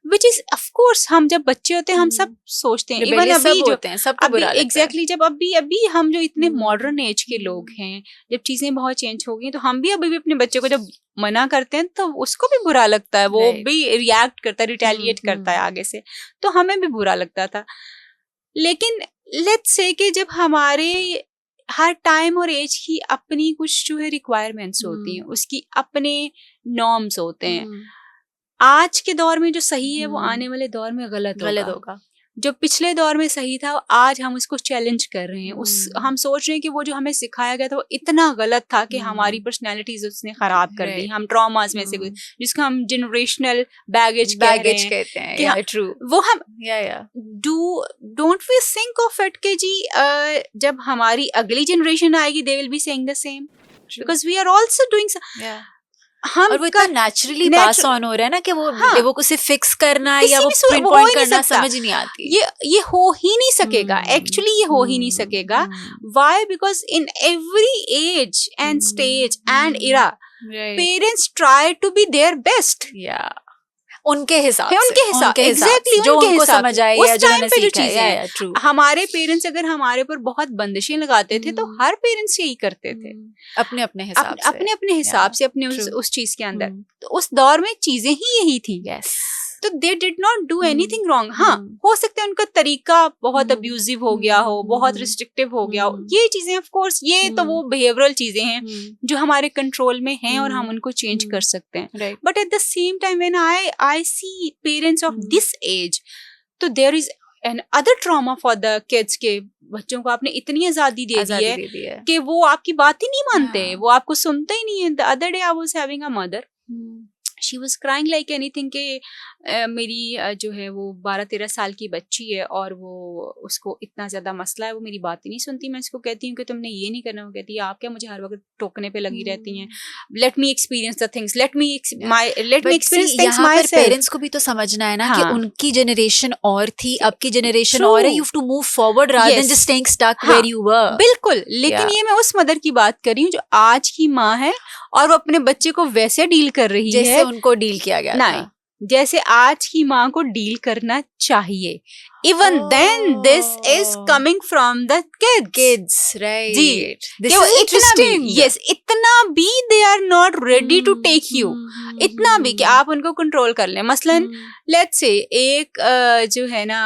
[SPEAKER 1] विच इज ऑफ कोर्स, हम जब बच्चे होते हैं हम सब सोचते हैं, इवन अभी जो
[SPEAKER 2] होते हैं सबको बुरा लगता है.
[SPEAKER 1] एग्जैक्टली, जब अभी हम जो इतने मॉडर्न एज के लोग हैं, जब चीजें बहुत चेंज हो गई, तो हम भी अभी अपने बच्चे को जब मना करते हैं तो उसको भी बुरा लगता है, वो भी रिएक्ट करता है, रिटेलिएट करता है आगे से, तो हमें भी बुरा लगता था. लेकिन लेट्स से कि जब हमारे हर टाइम और एज की अपनी कुछ जो है रिक्वायरमेंट्स होती हैं, उसकी अपने नॉर्म्स होते हैं. आज के दौर में जो सही है वो आने वाले दौर में गलत होगा. जो पिछले दौर में सही था आज हम उसको चैलेंज कर रहे हैं. हम सोच रहे हैं कि वो जो हमें सिखाया गया था वो इतना गलत था कि हमारी पर्सनैलिटीज उसने खराब कर दी. हम ट्रॉमास में से जिसको हम जनरेशनल बैगेज कहते हैं कि
[SPEAKER 2] ट्रू,
[SPEAKER 1] वो हम don't we think of it के जी जब हमारी अगली जनरेशन आएगी they will be saying the same, because we are also doing.
[SPEAKER 2] और वो इतना नेचुरली पास ऑन हो रहा है ना कि वो को सिर्फ फिक्स करना है या वो पिन पॉइंट करना समझ नहीं आती.
[SPEAKER 1] ये हो ही नहीं सकेगा. एक्चुअली ये हो ही नहीं सकेगा. Why? Because in every age and stage and era parents try to be their best.
[SPEAKER 2] उनके हिसाब
[SPEAKER 1] एग्जैक्टली
[SPEAKER 2] जो उनको समझ आए या जो उन्होंने सीखा है.
[SPEAKER 1] हमारे पेरेंट्स अगर हमारे ऊपर बहुत बंदिशें लगाते थे तो हर पेरेंट्स यही करते थे,
[SPEAKER 2] अपने अपने हिसाब से
[SPEAKER 1] अपने उस चीज के अंदर. तो उस दौर में चीजें ही यही थी. तो they did not do anything wrong. हाँ, हो सकता है उनका तरीका बहुत अब्यूजिव हो गया हो, बहुत रिस्ट्रिक्टिव हो गया हो, ये चीजें ऑफ कोर्स ये तो वो बिहेवियरल चीजें हैं जो हमारे कंट्रोल में हैं और हम उनको चेंज कर सकते हैं. But at the same time when I see parents of this age, तो there is another trauma for the kids के बच्चों को आपने इतनी आजादी दे दी है कि वो आपकी बात ही नहीं मानते, वो आपको सुनते ही नहीं है. The other day I was having a mother, she was crying like anything के मेरी जो है वो 12-13 साल की बच्ची है और वो उसको इतना ज़्यादा मसला है, वो मेरी बात ही नहीं सुनती. मैं इसको कहती हूँ कि तुमने ये नहीं करना, वो कहती है आप क्या मुझे हर वक्त टोकने पे लगी रहती हैं. Let me experience the things, let me experience things my self.
[SPEAKER 2] Parents को भी तो समझना है ना कि उनकी जनरेशन और थी, अब की जनरेशन और है. You have to move forward rather than just staying stuck where you were.
[SPEAKER 1] बिल्कुल. लेकिन ये मैं उस मदर की बात कर रही हूँ जो आज की माँ है और वो अपने बच्चे को वैसे डील कर रही है
[SPEAKER 2] जैसे उनको डील किया गया
[SPEAKER 1] नहीं, जैसे आज की माँ को डील करना चाहिए. Even then this is coming from the kids,
[SPEAKER 2] right?
[SPEAKER 1] Ji,
[SPEAKER 2] this is interesting.
[SPEAKER 1] Yes, इतना भी they are not ready to take you. इतना भी कि आप उनको कंट्रोल कर लें. मसलन let's say एक जो है ना,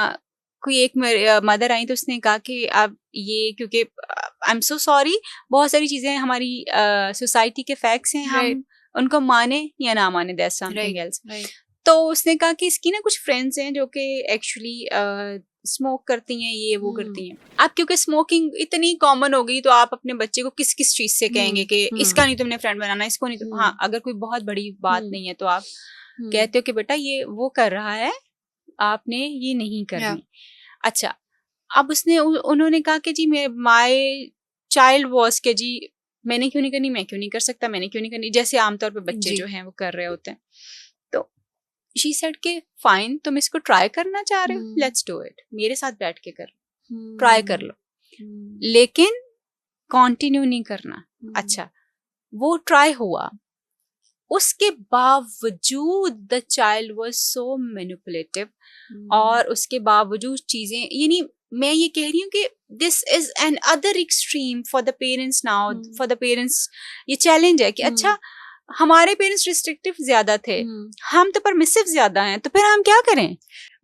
[SPEAKER 1] कोई एक मदर आई तो उसने कहा कि आप ये, क्योंकि आई एम सो सॉरी, बहुत सारी चीजें हमारी सोसाइटी के फैक्ट्स हैं, हम उनको माने या ना माने, दैट्स समथिंग एल्स. तो उसने कहा कि इसकी ना कुछ फ्रेंड्स हैं जो कि एक्चुअली स्मोक करती हैं, ये वो करती हैं. अब क्योंकि स्मोकिंग इतनी कॉमन हो गई तो आप अपने बच्चे को किस किस चीज से कहेंगे कि इसका नहीं तुमने फ्रेंड बनाना, इसको नहीं. तो हाँ, अगर कोई बहुत बड़ी बात नहीं है तो आप कहते हो कि बेटा ये वो कर रहा है, आपने ये नहीं करनी. अच्छा, अब उन्होंने कहा कि जी माय चाइल्ड वॉज के जी मैंने क्यों नहीं करनी, मैं क्यों नहीं कर सकता, मैंने क्यों नहीं करनी, जैसे आमतौर पे बच्चे जो हैं वो कर रहे होते हैं. तो शी सेड के फाइन, तुम इसको ट्राई करना चाह रहे हो, लेट्स डू इट, मेरे साथ बैठ के कर, ट्राई कर लो, लेकिन कंटिन्यू नहीं करना. अच्छा, वो ट्राई हुआ, उसके बावजूद the child was so manipulative और उसके बावजूद चीजें, यानी मैं ये कह रही हूँ कि this is an other extreme for the parents now. For the parents ये चैलेंज है कि अच्छा हमारे पेरेंट्स रिस्ट्रिक्टिव ज्यादा थे, हम तो परमिसिव ज्यादा हैं, तो फिर हम क्या करें?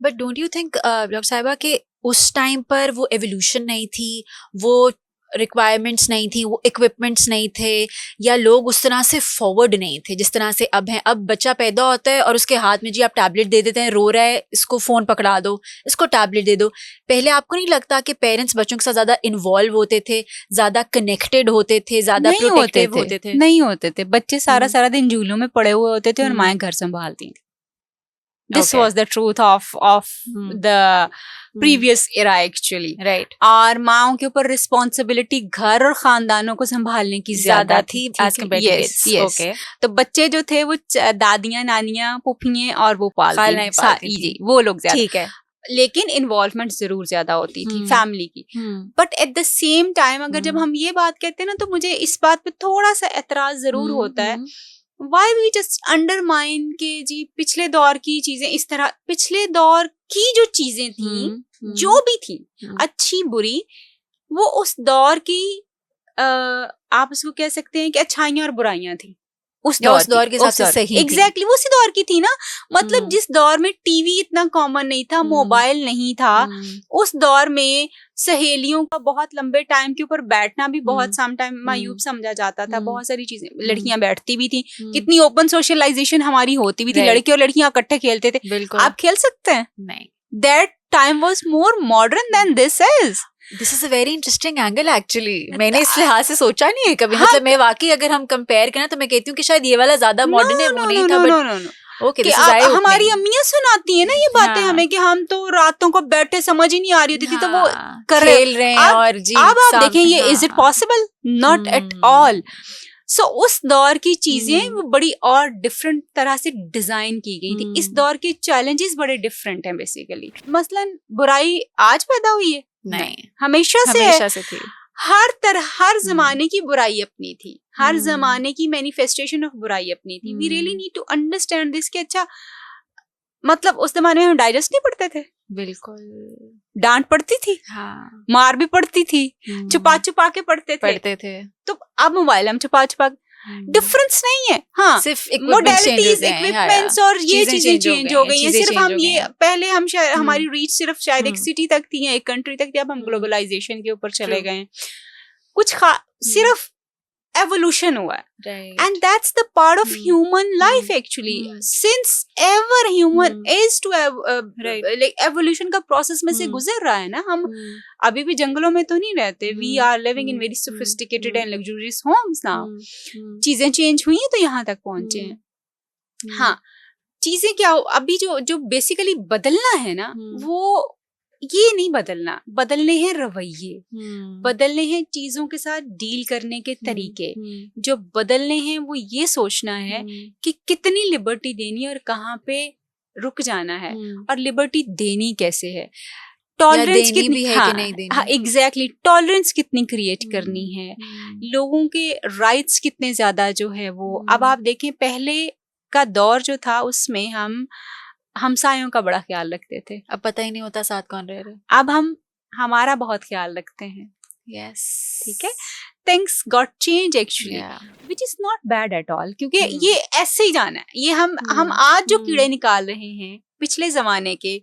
[SPEAKER 2] But don't you think doctor साहिबा के उस टाइम पर वो एवोल्यूशन नहीं थी, वो रिक्वायरमेंट्स नहीं थी, वो इक्विपमेंट्स नहीं थे, या लोग उस तरह से फॉरवर्ड नहीं थे जिस तरह से अब हैं? अब बच्चा पैदा होता है और उसके हाथ में जी आप टैबलेट दे देते हैं, रो रहा है, इसको फ़ोन पकड़ा दो, इसको टैबलेट दे दो. पहले आपको नहीं लगता कि पेरेंट्स बच्चों के साथ ज़्यादा इन्वॉल्व होते थे, ज़्यादा कनेक्टेड होते थे, ज़्यादा प्रोटेक्टिव होते थे?
[SPEAKER 1] नहीं होते थे. बच्चे सारा सारा दिन झूलों में पड़े हुए होते थे और माएँ घर संभालती थी. This was the truth of the previous era actually.
[SPEAKER 2] Right.
[SPEAKER 1] और माओं के ऊपर रिस्पॉन्सिबिलिटी घर और खानदानों को संभालने की ज्यादा थी
[SPEAKER 2] as compared to kids. Okay.
[SPEAKER 1] तो बच्चे जो थे वो दादियां, नानियां, पुफियां और वो पालती जी, वो लोग ज्यादा.
[SPEAKER 2] ठीक है.
[SPEAKER 1] लेकिन इन्वॉल्वमेंट जरूर ज्यादा होती थी फैमिली की. But at the same time अगर जब हम ये बात कहते हैं ना, तो मुझे इस बात पे थोड़ा सा एतराज जरूर होता है. Why we just undermine के जी पिछले दौर की चीजें इस तरह, पिछले दौर की जो चीजें थी, जो भी थी अच्छी बुरी, वो उस दौर की आप उसको कह सकते हैं कि अच्छाइयां और बुराइयां थी. उस दौर के हिसाब से सही एग्जैक्टली वो उसी दौर की थी ना. मतलब जिस दौर में टीवी इतना कॉमन नहीं था, मोबाइल नहीं था, उस दौर में सहेलियों का बहुत लंबे टाइम के ऊपर बैठना भी बहुत सम टाइम मायूब समझा जाता था. बहुत सारी चीजें, लड़कियां बैठती भी थी, कितनी ओपन सोशलाइजेशन हमारी होती भी थी, लड़के और लड़कियां इकट्ठे खेलते थे. आप खेल सकते हैं? नहीं. That time was more modern than this is.
[SPEAKER 2] This is a very interesting angle actually. मैंने इस लिहाज से सोचा नहीं है कभी. मतलब मैं वाकई अगर हम कंपेयर करें तो मैं कहती हूँ कि शायद ये वाला ज्यादा मॉडर्न है, वो नहीं था. बट ओके,
[SPEAKER 1] हमारी अम्मियां सुनाती है ना ये बातें हमें कि हम तो रातों को बैठे समझ ही नहीं आ रही होती थी, तो वो
[SPEAKER 2] खेल रहे हैं. और जी
[SPEAKER 1] अब आप देखें, ये is it possible? Not at all. So उस दौर की चीजें वो बड़ी और डिफरेंट तरह से डिजाइन की गई थी. इस दौर के चैलेंजेस बड़े डिफरेंट हैं बेसिकली. मसलन बुराई आज पैदा हुई है? नहीं, हमेशा से थी. हर जमाने की बुराई अपनी थी, हर जमाने की मैनिफेस्टेशन ऑफ बुराई अपनी थी. We really need to understand this कि अच्छा, मतलब उस जमाने में हम डाइजेस्ट नहीं पढ़ते थे. बिल्कुल. डांट पड़ती थी, मार भी पड़ती थी, छुपा छुपा के पढ़ते थे. तो अब मोबाइल हम छुपा छुपा, डिफरेंस नहीं है. हाँ, सिर्फ मोडेलिटीज, इक्विपमेंट्स और ये चीजें चेंज हो गई हैं. सिर्फ हम ये पहले हम शायद हमारी रीच सिर्फ शायद एक सिटी तक थी या एक कंट्री तक थी. अब हम ग्लोबलाइजेशन के ऊपर चले गए हैं. कुछ सिर्फ एवोल्यूशन हुआ है. And that's the part of human life actually. Since ever human is to like evolution का प्रोसेस में से गुजर रहा है ना. हम अभी भी जंगलों में तो नहीं रहते. We are living in very sophisticated and luxurious homes now. चीजें चेंज हुई हैं तो यहाँ तक पहुंचे हैं. हाँ, चीजें क्या हो, अभी जो बेसिकली बदलना है ना, वो ये नहीं बदलने हैं रवैये, बदलने हैं चीजों के साथ डील करने के तरीके. जो बदलने हैं वो ये सोचना है कि कितनी लिबर्टी देनी है और कहाँ पे रुक जाना है, और लिबर्टी देनी कैसे है. टॉलरेंस कितनी है कि नहीं देनी. हाँ, एग्जैक्टली. टॉलरेंस कितनी क्रिएट करनी है, लोगों के राइट्स कितने ज्यादा जो है वो. अब आप देखें, पहले का दौर जो था उसमें हम हमसायों का बड़ा ख्याल रखते थे.
[SPEAKER 2] अब पता ही नहीं होता साथ कौन रह रहे.
[SPEAKER 1] अब हम हमारा बहुत ख्याल रखते हैं.
[SPEAKER 2] यस,
[SPEAKER 1] ठीक है. Things got change actually, which is not bad at all, क्योंकि ये ऐसे ही जाना है. ये हम आज जो कीड़े निकाल रहे हैं पिछले जमाने के,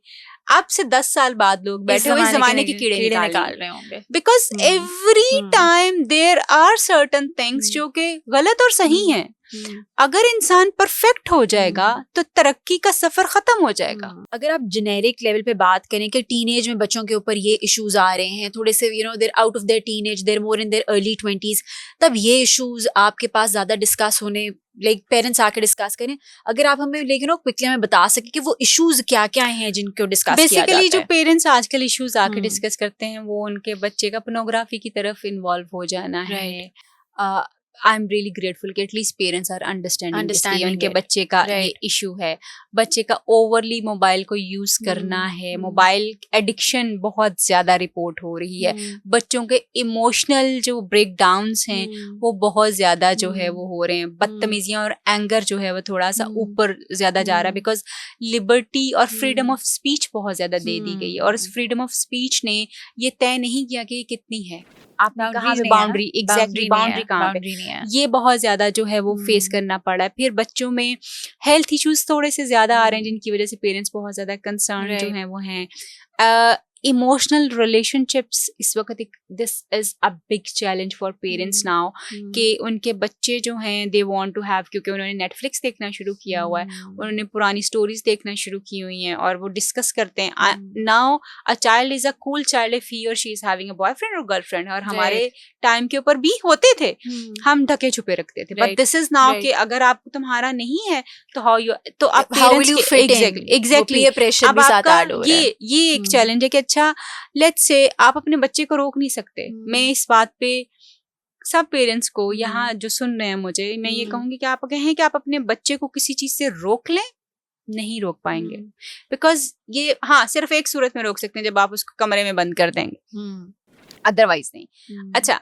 [SPEAKER 1] अब से 10 साल बाद लोग बैठे हुए इस जमाने के कीड़े निकाल रहे होंगे. Because every time there are certain things जो कि गलत और सही हैं. अगर इंसान परफेक्ट हो जाएगा तो तरक्की का सफर खत्म हो जाएगा.
[SPEAKER 2] अगर आप जेनेरिक लेवल पे बात करें कि टीनेज में बच्चों के ऊपर ये इश्यूज आ रहे हैं, थोड़े से they're out of their teenage, they're more in their early 20s, तब ये इश्यूज आपके पास ज्यादा डिस्कस होने, लाइक पेरेंट्स आके डिस्कस करें. अगर आप हमें लेकिन क्विकली हमें बता सके कि वो इश्यूज क्या क्या हैं जिनको डिस्कस किया जाता है.
[SPEAKER 1] बेसिकली जो पेरेंट्स आजकल इश्यूज आके डिस्कस करते हैं वो उनके बच्चे का पोर्नोग्राफी की तरफ इन्वॉल्व हो जाना है. आई एम रियली ग्रेटफुल कि at least parents are understanding
[SPEAKER 2] Understanding
[SPEAKER 1] उनके
[SPEAKER 2] it.
[SPEAKER 1] बच्चे का ये
[SPEAKER 2] Right.
[SPEAKER 1] इशू है, बच्चे का ओवरली मोबाइल को यूज करना है, मोबाइल एडिक्शन बहुत ज्यादा रिपोर्ट हो रही है, बच्चों के इमोशनल जो ब्रेक डाउन्स हैं वो बहुत ज्यादा जो है वो हो रहे हैं, बदतमीजियां और एंगर जो है वो थोड़ा सा ऊपर ज्यादा जा रहा है, बिकॉज लिबर्टी और फ्रीडम ऑफ स्पीच बहुत ज्यादा दे दी गई है, और इस फ्रीडम ऑफ स्पीच ने ये तय नहीं किया कि ये कितनी है, आपने कहा बाउंड्री, एग्जैक्टली बाउंड्री कहाँ पे, ये बहुत ज्यादा जो है वो फेस करना पड़ा है। फिर बच्चों में हेल्थ इश्यूज थोड़े से ज्यादा आ रहे हैं जिनकी वजह से पेरेंट्स बहुत ज्यादा कंसर्न जो हैं वो हैं। इमोशनल रिलेशनशिप्स इस वक्त this is a big challenge for parents now, कि उनके बच्चे जो हैं दे वांट टू हैव, क्योंकि उन्होंने नेटफ्लिक्स देखना शुरू किया हुआ है, उन्होंने पुरानी स्टोरीज देखना शुरू की हुई हैं और वो डिस्कस करते हैं। Now a child is a cool child if he और she is having a boyfriend और गर्लफ्रेंड, और हमारे टाइम के ऊपर भी होते थे, हम ढके छुपे रखते थे, बट दिस इज नाउ कि अगर आपको तुम्हारा नहीं है तो हाउ यू, तो आप पेरेंट्स एग्जैक्टली अब आपका ये एक चैलेंज है कि अच्छा लेट्स से आप अपने बच्चे को रोक नहीं सकते। मैं इस बात पे सब पेरेंट्स को यहाँ जो सुन रहे हैं मुझे, मैं ये कहूंगी कि आप कहें कि आप अपने बच्चे को किसी चीज से रोक लें, नहीं रोक पाएंगे, बिकॉज ये हाँ सिर्फ एक सूरत में रोक सकते हैं जब आप उसको कमरे में बंद कर देंगे, अदरवाइज नहीं। अच्छा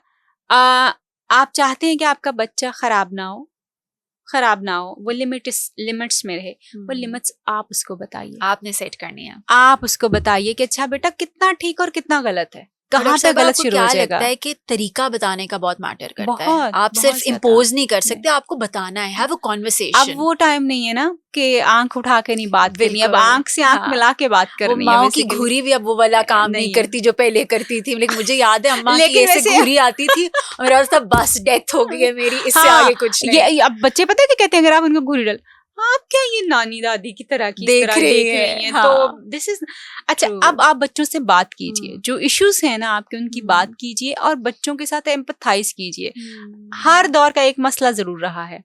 [SPEAKER 1] आप चाहते हैं कि आपका बच्चा खराब ना हो, वो लिमिट्स में रहे, वो लिमिट्स आप उसको बताइए,
[SPEAKER 2] आपने सेट करनी है,
[SPEAKER 1] आप उसको बताइए कि अच्छा बेटा कितना ठीक और कितना गलत है, कहाँ पे गलत शुरू हो जाएगा।
[SPEAKER 2] लगता है कि तरीका बताने का बहुत मैटर करता है, आप सिर्फ इम्पोज नहीं कर सकते, आपको बताना है, हैव अ कन्वर्सेशन।
[SPEAKER 1] अब वो टाइम नहीं है ना कि आंख उठा के नहीं बात करनी, अब आंख से आंख मिला के बात करनी है।
[SPEAKER 2] माँ की घुरी भी अब वो वाला काम नहीं करती जो पहले करती थी, लेकिन मुझे याद है अम्मा की ऐसे घुरी आती थी और आज तक बस डेथ हो गई है मेरी, इससे आगे कुछ नहीं।
[SPEAKER 1] अब बच्चे पता है क्या कहते हैं अगर आप उनको घुरी डाल, आप क्या ये नानी दादी की तरह की देख रही हैं, तो दिस इज अच्छा। अब आप बच्चों से बात कीजिए, जो इश्यूज हैं ना आपके उनकी बात कीजिए और बच्चों के साथ एम्पथाइज कीजिए। हर दौर का एक मसला जरूर रहा है,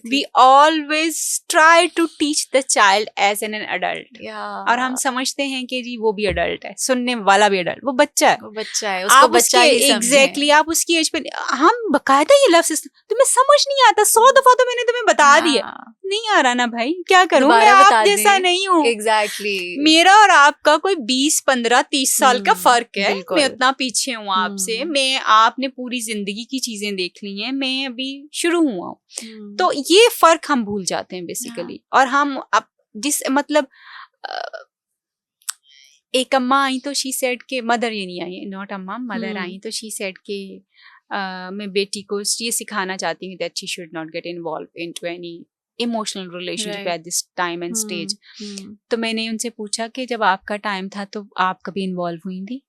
[SPEAKER 1] we always try to teach the child as an adult, और हम समझते हैं कि जी वो भी एडल्ट है, सुनने वाला भी एडल्ट, वो बच्चा है, उसको बच्चा ही समझे। एग्जैक्टली आप उसकी एज पे, हम बकायदा ये लफ्ज तुम्हें समझ नहीं आता, 100 दफा तो मैंने तुम्हें बता दिया, नहीं आ रहा ना भाई, क्या करूं, मैं आप जैसा नहीं हूँ।
[SPEAKER 2] एग्जैक्टली
[SPEAKER 1] मेरा और आपका कोई 20, 15, 30 साल का फर्क है, मैं उतना पीछे हूँ आपसे, मैं आपने पूरी जिंदगी की चीजें देख ली हैं, मैं अभी शुरू हुआ हूँ, तो ये फर्क हम भूल जाते हैं बेसिकली। और हम अब जिस मतलब एक अम्मा आई तो शी सेड के, मदर ये नहीं आई, नॉट अम्मा, मदर आई तो शी सेड के मैं बेटी को ये सिखाना चाहती हूँ that she should not get involve into any emotional relationship at this time and stage. तो मैंने उनसे पूछा कि जब आपका टाइम था तो आप कभी इन्वॉल्व हुई थी?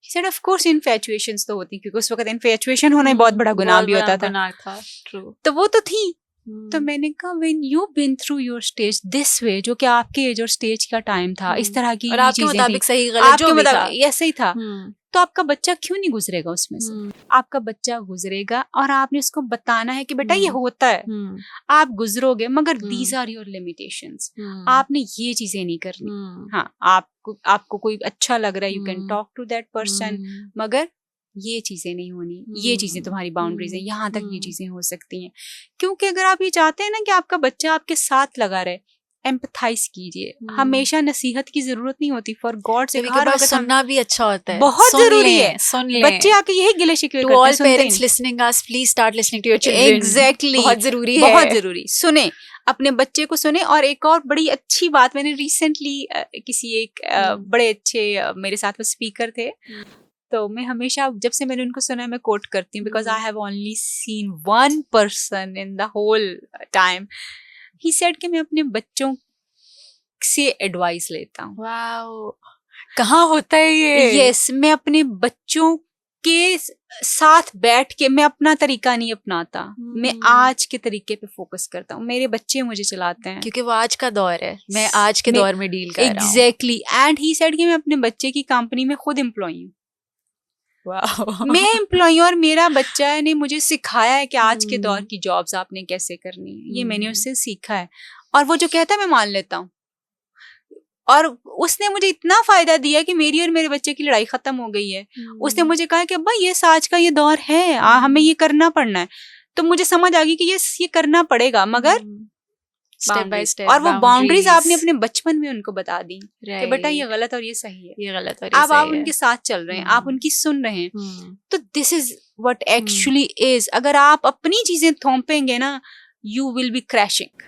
[SPEAKER 1] She said, of course infatuations तो होती, क्योंकि उस वक्त इन्फेचुएशन होना बहुत बड़ा गुनाह भी होता था। तो वो तो थी। तो मैंने कहा when you've been through your stage this way, जो कि आपके एज और स्टेज का टाइम था, इस तरह की
[SPEAKER 2] और आपके मुताबिक सही गलत
[SPEAKER 1] आपके मुताबिक ऐसे ही था, तो आपका बच्चा क्यों नहीं गुजरेगा उसमें से? आपका बच्चा गुजरेगा और आपने उसको बताना है कि बेटा ये होता है, आप गुजरोगे, मगर these are your limitations, आपने ये चीजें नहीं करनी। हाँ, आपको कोई अच्छा लग रहा है, you can talk to that person, मगर ये चीजें नहीं होनी, ये चीजें तुम्हारी बाउंड्रीज हैं, यहाँ तक ये चीजें हो सकती हैं। क्योंकि अगर आप ये चाहते हैं ना कि आपका बच्चा आपके साथ लगा रहे, एम्पथाइज कीजिए। हमेशा नसीहत की जरूरत नहीं होती, फॉर गॉड से हर वक्त
[SPEAKER 2] सुनना भी अच्छा होता है,
[SPEAKER 1] बहुत जरूरी है। सुन ले, बच्चे आके यही गिले शिकवे करते हैं।
[SPEAKER 2] All parents listening us, please start listening to your children.
[SPEAKER 1] Exactly,
[SPEAKER 2] बहुत जरूरी है,
[SPEAKER 1] बहुत जरूरी। सुने, अपने बच्चे को सुने। और एक और बड़ी अच्छी बात, मैंने रिसेंटली किसी एक बड़े अच्छे मेरे साथ वो स्पीकर थे, तो मैं हमेशा जब से मैंने उनको सुना मैं कोट करती हूँ, because I have only seen one person in the whole time. He said कि मैं अपने बच्चों से एडवाइस लेता हूँ।
[SPEAKER 2] वाओ, कहाँ होता है ये?
[SPEAKER 1] यस, मैं अपने बच्चों के साथ बैठ के, मैं अपना तरीका नहीं अपनाता, मैं आज के तरीके पे फोकस करता हूँ। मेरे बच्चे मुझे चलाते हैं,
[SPEAKER 2] क्योंकि वो आज का दौर है, मैं आज के दौर में डील कर रहा हूँ।
[SPEAKER 1] एग्जैक्टली। एंड ही सेड कि मैं अपने बच्चे की कंपनी में खुद एम्प्लॉई हूँ। मैं एम्प्लॉई, और मेरा बच्चा ने मुझे सिखाया है कि आज के दौर की जॉब्स आपने कैसे करनी है, ये मैंने उससे सीखा है। और वो जो कहता है मैं मान लेता हूँ, और उसने मुझे इतना फायदा दिया कि मेरी और मेरे बच्चे की लड़ाई खत्म हो गई है। उसने मुझे कहा कि अब्बा ये आज का ये दौर है, हमें ये करना पड़ना है। तो मुझे समझ आ गई कि ये करना पड़ेगा, मगर
[SPEAKER 2] स्टेप बाय
[SPEAKER 1] boundaries।
[SPEAKER 2] स्टेप,
[SPEAKER 1] और वो बाउंड्रीज आपने अपने बचपन में उनको बता दी कि बेटा ये गलत और ये सही है,
[SPEAKER 2] ये गलत और ये
[SPEAKER 1] अब आप
[SPEAKER 2] सही है।
[SPEAKER 1] उनके साथ चल रहे हैं, आप उनकी सुन रहे हैं, तो this is what
[SPEAKER 2] hmm.
[SPEAKER 1] Actually is. अगर आप अपनी चीजें थोपेंगे ना, you will be crashing.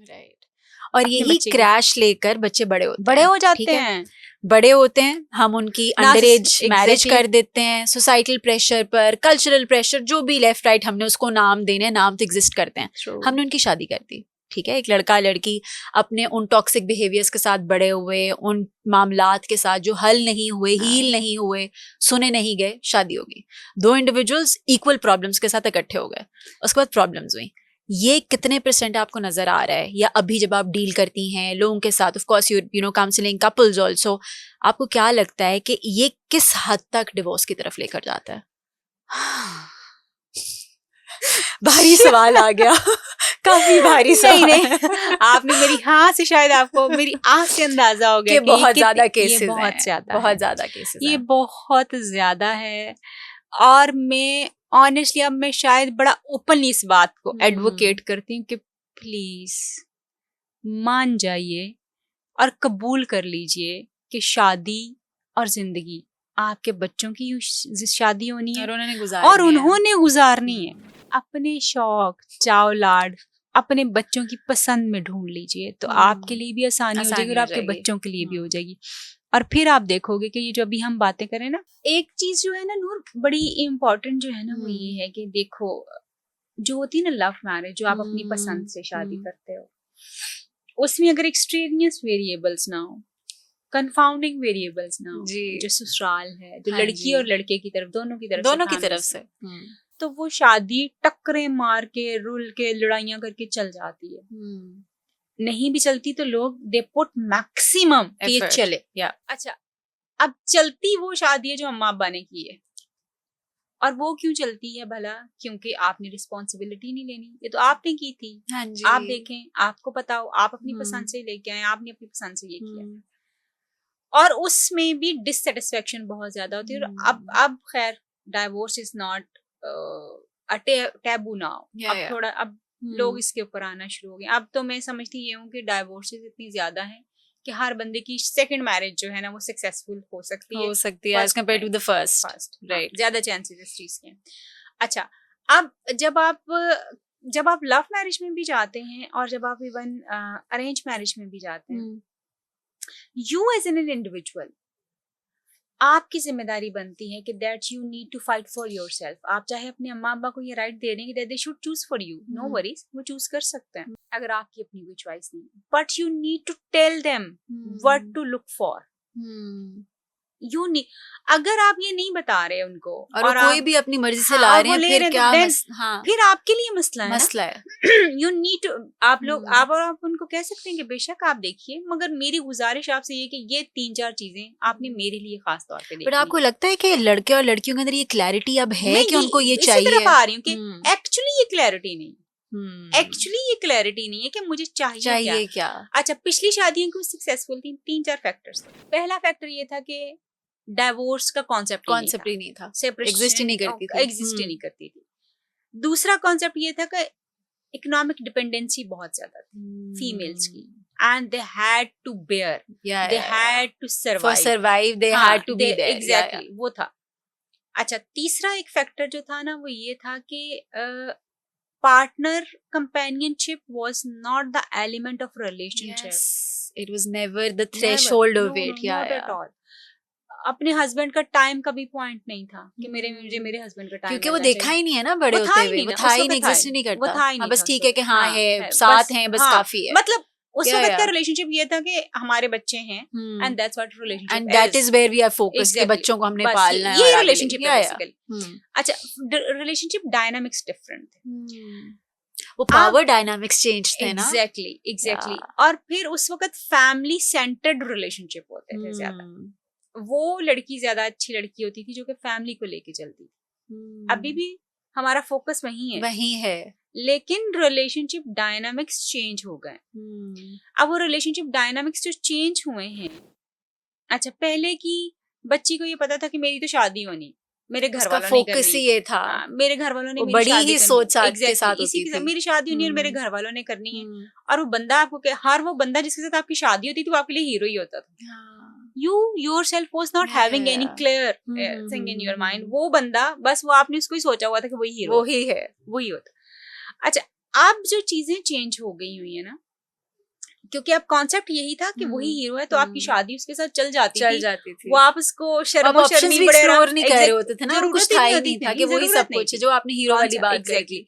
[SPEAKER 2] Right. और
[SPEAKER 1] अपने
[SPEAKER 2] यही
[SPEAKER 1] बच्चे की-
[SPEAKER 2] क्रैश लेकर बच्चे बड़े होते
[SPEAKER 1] बड़े
[SPEAKER 2] हैं,
[SPEAKER 1] हो
[SPEAKER 2] ठीक
[SPEAKER 1] जाते
[SPEAKER 2] है?
[SPEAKER 1] हैं।
[SPEAKER 2] बड़े होते हैं, हम उनकी अंडर एज मैरिज
[SPEAKER 1] exactly।
[SPEAKER 2] कर देते हैं, सोसाइटल प्रेशर पर, कल्चरल प्रेशर, जो भी लेफ्ट राइट हमने उसको नाम देने, नाम तो एग्जिस्ट करते हैं,
[SPEAKER 1] True।
[SPEAKER 2] हमने उनकी शादी कर दी, ठीक है? एक लड़का लड़की अपने उन टॉक्सिक बिहेवियर्स के साथ बड़े हुए, उन मामलात के साथ जो हल नहीं हुए, हील नहीं हुए, सुने नहीं गए, शादी होगी। दो इंडिविजुअल्स इक्वल प्रॉब्लम्स के साथ इकट्ठे हो गए, उसके बाद प्रॉब्लम्स हुई। ये कितने % आपको नजर आ रहा है, या अभी जब आप डील करती हैं लोगों के साथ, of course you know counselling couples also, आपको क्या लगता है कि ये किस हद तक डिवोर्स की तरफ लेकर जाता है? भारी सवाल आ गया। काफी भारी सवाल।
[SPEAKER 1] नहीं आपने मेरी हाँ से शायद आपको मेरी आँख से अंदाजा हो गया
[SPEAKER 2] कि बहुत ज्यादा केसेस
[SPEAKER 1] ये
[SPEAKER 2] हैं, बहुत ज्यादा केसेस
[SPEAKER 1] ये
[SPEAKER 2] हैं।
[SPEAKER 1] बहुत ज्यादा है। और मैं ऑनेस्टली अब मैं शायद बड़ा ओपनली इस बात को एडवोकेट करती हूँ कि प्लीज मान जाइए और कबूल कर लीजिए कि शादी और जिंदगी आपके बच्चों की शादी होनी है और उन्होंने गुजारनी है। अपने शौक चाव लाड अपने बच्चों की पसंद में ढूंढ लीजिए, तो आपके लिए भी आसानी हो जाएगी और आपके बच्चों के लिए भी हो जाएगी। और फिर आप देखोगे कि ये जो अभी हम बातें करें ना, एक चीज जो है ना नूर बड़ी इम्पोर्टेंट जो है ना वो ये है कि देखो जो होती है ना लव मैरिज, जो आप अपनी पसंद से शादी करते हो, उसमें अगर एक्सट्रेनियस वेरिएबल्स ना हो, कंफाउंडिंग वेरिएबल्स ना हो, जो ससुराल है, जो लड़की और लड़के की तरफ दोनों की तरफ से तो वो शादी टक्करे मार के रुल के लड़ाइयां करके चल जाती है। नहीं भी चलती तो लोग दे पुट मैक्सिमम कि ये चले। अच्छा, अब चलती वो शादी है जो अम्मा अब्बा ने की है, और वो क्यों चलती है भला? क्योंकि आपने रिस्पॉन्सिबिलिटी नहीं लेनी, ये तो आपने की थी। आप देखें, आपको पता हो, आप अपनी पसंद से लेके आए, आपने अपनी पसंद से ये किया, और उसमें भी डिससेटिस्फेक्शन बहुत ज्यादा होती है। और अब खैर divorce is not a taboo now, अब थोड़ा अब लोग इसके ऊपर आना शुरू हो गए। अब तो मैं समझती ये हूँ कि डाइवोर्सेस इतनी ज्यादा हैं कि हर बंदे की सेकंड मैरिज जो है ना वो सक्सेसफुल हो सकती है as compared to the first, right? ज्यादा चांसेस इस चीज के। अच्छा, अब जब आप लव मैरिज में भी जाते हैं और जब आप इवन अरेंज मैरिज में भी जाते हैं, यू एज एन इंडिविजुअल आपकी जिम्मेदारी बनती है कि that you need to fight for yourself. आप चाहे अपने अम्मा अब्बा को ये राइट दे देंगे that they should choose for you, no worries, वो चूज कर सकते हैं अगर आपकी अपनी कोई चॉइस नहीं, but you need to tell them what to look for. You know अगर आप ये नहीं बता रहे उनको और
[SPEAKER 2] कोई भी अपनी मर्जी से ला रहे हैं, फिर क्या
[SPEAKER 1] फिर आपके लिए मसला है। यू नीड टू आप लोग आप उनको कह सकते हैं कि बेशक आप देखिए, मगर मेरी गुजारिश आपसे ये कि ये 3-4 चीजें आपने मेरे लिए खास तौर पे देखी।
[SPEAKER 2] बट आपको लगता है कि लड़के और लड़कियों के अंदर ये क्लैरिटी अब है कि उनको ये चाहिए?
[SPEAKER 1] इसी तरफ आ रही हूँ कि एक्चुअली ये क्लैरिटी नहीं, ये क्लैरिटी नहीं है कि मुझे चाहिए क्या। अच्छा, पिछली शादियां क्यों सक्सेसफुल थी? 3-4 फैक्टर्स। पहला फैक्टर ये था कि डाइवोर्स का कॉन्सेप्ट ही नहीं था, एग्जिस्ट ही नहीं करती थी। दूसरा कॉन्सेप्ट ये था कि इकोनॉमिक डिपेंडेंसी बहुत ज्यादा थी फीमेल्स की, and they had to bear, they had to survive, they had to be there. Exactly, वो था। अच्छा, तीसरा एक फैक्टर जो था ना वो ये था कि partner companionship was not the element of relationship.
[SPEAKER 2] Yes, it was never the threshold of it.
[SPEAKER 1] Not at all. अपने हस्बैंड का टाइम का भी पॉइंट नहीं था कि मुझे मेरे हस्बैंड का टाइम,
[SPEAKER 2] क्योंकि वो देखा ही नहीं है ना बड़े होते हुए, वो था ही नहीं, एग्जिस्ट नहीं करता, वो था ही नहीं, बस ठीक है कि हाँ है, साथ हैं, बस काफी है।
[SPEAKER 1] मतलब उस वक्त का रिलेशनशिप ये था कि हमारे बच्चे हैं, and that's what relationship,
[SPEAKER 2] and that is where we are focused कि बच्चों को हमने पालना है,
[SPEAKER 1] ये रिलेशनशिप है बेसिकली। अच्छा, रिलेशनशिप डायनामिक्स डिफरेंट थे,
[SPEAKER 2] वो पावर डायनामिक्स चेंज थे ना।
[SPEAKER 1] एग्जैक्टली। और फिर उस वक्त फैमिली सेंटर्ड रिलेशनशिप होते थे ज्यादा। वो लड़की ज्यादा अच्छी लड़की होती थी जो कि फैमिली को लेके चलती थी। अभी भी हमारा फोकस वही है, लेकिन रिलेशनशिप डायनामिक्स चेंज हो गए। अब वो रिलेशनशिप डायनामिक्स जो चेंज हुए हैं, अच्छा, पहले की बच्ची को ये पता था कि मेरी तो शादी होनी, मेरे घर
[SPEAKER 2] उसका
[SPEAKER 1] वालों ने
[SPEAKER 2] फोकस ही
[SPEAKER 1] करनी,
[SPEAKER 2] ये था।
[SPEAKER 1] मेरे घर वालों ने
[SPEAKER 2] वो
[SPEAKER 1] मेरी
[SPEAKER 2] बड़ी
[SPEAKER 1] शादी
[SPEAKER 2] ही
[SPEAKER 1] करनी,
[SPEAKER 2] सोच साथ के
[SPEAKER 1] एग्जैक्टली
[SPEAKER 2] साथ
[SPEAKER 1] इसी
[SPEAKER 2] होती
[SPEAKER 1] के साथ
[SPEAKER 2] थी।
[SPEAKER 1] मेरी शादी होनी है और मेरे घर वालों ने करनी है। और वो बंदा आपको हर वो बंदा जिसके साथ आपकी शादी होती थी वो आपके लिए हीरो ही होता था। You yourself was not having any clear thing in your mind. वो बंदा बस वो आपने उसको ही सोचा हुआ था कि वही हीरो,
[SPEAKER 2] वही है,
[SPEAKER 1] वही होता। अच्छा, अब जो चीजें चेंज हो गई हुई है ना, क्योंकि अब कॉन्सेप्ट यही था कि वही हीरो है, तो आपकी शादी उसके साथ चल जाती थी। वो आप उसको शर्मो शर्मी बड़े
[SPEAKER 2] एक्सप्लोर नहीं कर रहे होते थे ना, कुछ था ही नहीं था कि वही सब
[SPEAKER 1] नहीं
[SPEAKER 2] कुछ है, जो आपने हीरो वाली बात
[SPEAKER 1] एग्जैक्टली।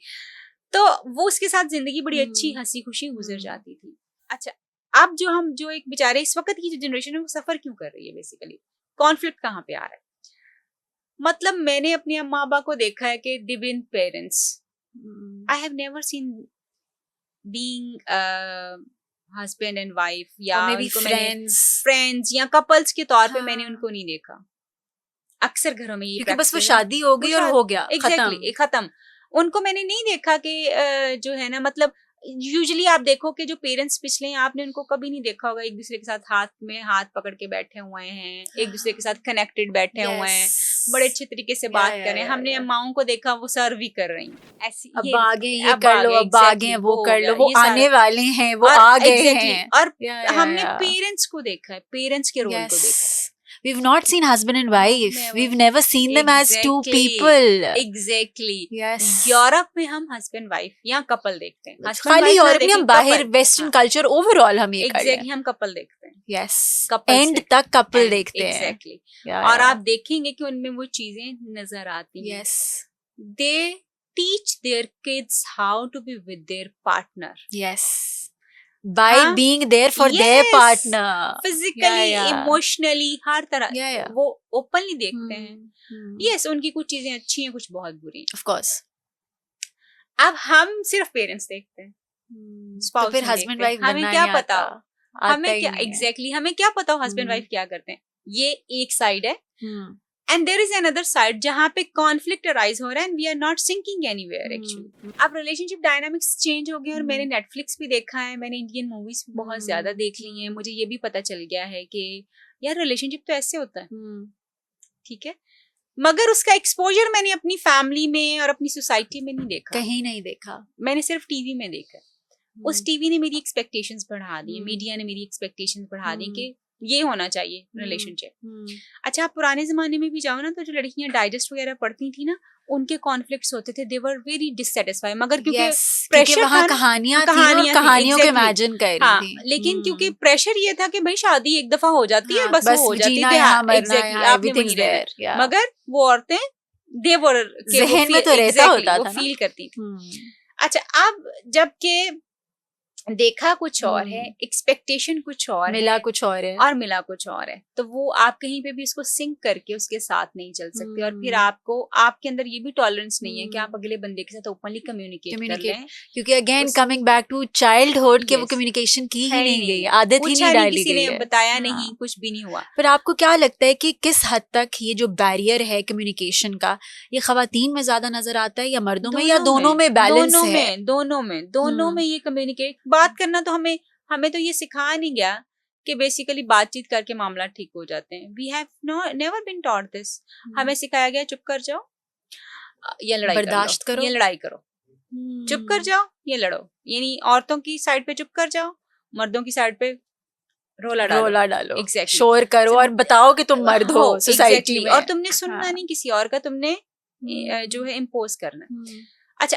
[SPEAKER 1] तो वो उसके साथ जिंदगी बड़ी अच्छी हंसी खुशी गुजर जाती थी। अच्छा, अब जो एक बेचारे इस वक्त की जो जनरेशन है वो सफर क्यों कर रही है, बेसिकली कॉन्फ्लिक्ट कहाँ पे आ रहा है? मतलब मैंने अपने माँ बाप को देखा है कि divine parents, I have never seen being husband and wife या उनको फ्रेंड्स या कपल्स के तौर पे मैंने उनको नहीं देखा। अक्सर घरों में ये
[SPEAKER 2] क्योंकि बस वो शादी हो गई और हो गया,
[SPEAKER 1] एग्जैक्टली खत्म। उनको मैंने नहीं देखा कि जो है ना, मतलब यूजुअली आप देखो कि जो पेरेंट्स पिछले हैं आपने उनको कभी नहीं देखा होगा एक दूसरे के साथ हाथ में हाथ पकड़ के बैठे हुए हैं, एक दूसरे के साथ कनेक्टेड बैठे हुए हैं, बड़े अच्छे तरीके से बात कर रहे हैं। हमने अम्माओं को देखा वो सर्व भी कर रही हैं, ऐसी
[SPEAKER 2] अब आगे ये कर लो, अब आगे वो कर लो, वो आने वाले हैं, वो आ गए हैं।
[SPEAKER 1] और हमने पेरेंट्स को देखा है, पेरेंट्स के रोल को देखा है।
[SPEAKER 2] We've not seen husband and wife. We've never seen them as two people.
[SPEAKER 1] Exactly.
[SPEAKER 2] Yes.
[SPEAKER 1] Europe में हम husband wife या couple देखते हैं।
[SPEAKER 2] खाली यूरोप में, हम बाहर वेस्टर्न कल्चर ओवरऑल हम ये कर रहे हैं।
[SPEAKER 1] Exactly, हम couple देखते हैं।
[SPEAKER 2] Yes. एंड तक कपल देखते हैं।
[SPEAKER 1] Exactly. और आप देखेंगे कि उनमें वो चीजें नजर आती हैं।
[SPEAKER 2] Yes.
[SPEAKER 1] They teach their kids how to be with their partner.
[SPEAKER 2] Yes. By being there for their partner,
[SPEAKER 1] physically, emotionally, हर तरह वो ओपनली देखते हैं। Yes, उनकी कुछ चीजें अच्छी हैं, कुछ बहुत बुरी हैं।
[SPEAKER 2] Of course.
[SPEAKER 1] अब हम सिर्फ पेरेंट्स देखते हैं,
[SPEAKER 2] तो फिर हस्बैंड वाइफ
[SPEAKER 1] हमें क्या पता, हमें क्या एग्जैक्टली हमें क्या पता हो हस्बैंड वाइफ क्या करते हैं। ये एक साइड है and there is another side जहाँ पे कॉन्फ्लिक्ट अराइज हो रहा है and we are not syncing anywhere actually. अब रिलेशनशिप डायनामिक्स चेंज हो गए और मैंने नेटफ्लिक्स भी देखा है, मैंने इंडियन मूवीज भी बहुत ज्यादा देख ली हैं, मुझे ये भी पता चल गया है कि यार रिलेशनशिप तो ऐसे होता है, ठीक है, मगर उसका एक्सपोजर मैंने अपनी फैमिली में और अपनी सोसाइटी में नहीं देखा,
[SPEAKER 2] कहीं नहीं देखा,
[SPEAKER 1] मैंने सिर्फ टीवी में देखा। उस टीवी ने मेरी एक्सपेक्टेशंस बढ़ा दी, मीडिया ने मेरी एक्सपेक्टेशंस बढ़ा दी कि ये होना चाहिए रिलेशनशिप। अच्छा, आप पुराने जमाने में भी जाओ ना, तो जो लड़कियां डाइजेस्ट वगैरह पढ़ती थी ना, उनके कॉन्फ्लिक्ट्स होते थे, दे वर वेरी डिससैटिस्फाइड, मगर क्योंकि प्रेशर
[SPEAKER 2] वहाँ कहानियों को इमेजिन कर रही थी,
[SPEAKER 1] लेकिन क्योंकि प्रेशर ये था कि भाई शादी एक दफा हो जाती है, बस वो हो जाती है, आपने वही रहना, मगर वो औरतें दे वर
[SPEAKER 2] ज़हन में तो रहता होता था,
[SPEAKER 1] वो फील करती थी। अच्छा, अब जबकि देखा कुछ और है, एक्सपेक्टेशन कुछ और
[SPEAKER 2] मिला
[SPEAKER 1] है,
[SPEAKER 2] कुछ और है,
[SPEAKER 1] और मिला कुछ और है, तो वो आप कहीं पे भी उसको सिंक करके उसके साथ नहीं चल सकते। और फिर आपको आपके अंदर ये भी टॉलरेंस नहीं है कि आप अगले बंदे के साथ ओपनली कम्युनिकेट कर लें,
[SPEAKER 2] क्योंकि again coming back to childhood के वो कम्युनिकेशन की ही नहीं गई, आदत ही नहीं डाली गई है,
[SPEAKER 1] बताया नहीं, कुछ भी नहीं हुआ।
[SPEAKER 2] पर आपको क्या लगता है कि किस हद तक ये जो बैरियर है कम्युनिकेशन का, ये खवातीन में ज्यादा नजर आता है या मर्दों में, या दोनों में बैलेंस है?
[SPEAKER 1] दोनों में ये कम्युनिकेट बात करना, तो हमें तो ये सिखाया नहीं गया कि बेसिकली बातचीत करके मामला ठीक हो जाते हैं। We have never been taught this. हमें सिखाया गया चुप कर जाओ या लड़ाई
[SPEAKER 2] बर्दाश्त करो,
[SPEAKER 1] ये लड़ाई करो, चुप कर जाओ ये लड़ो, यानी औरतों की साइड पे चुप कर जाओ, मर्दों की साइड पे रोला डालो, exactly.
[SPEAKER 2] शोर करो और बताओ कि तुम मर्द हो सोसाइटी में,
[SPEAKER 1] और तुमने सुनना नहीं किसी और का, तुमने जो है इम्पोज करना। अच्छा,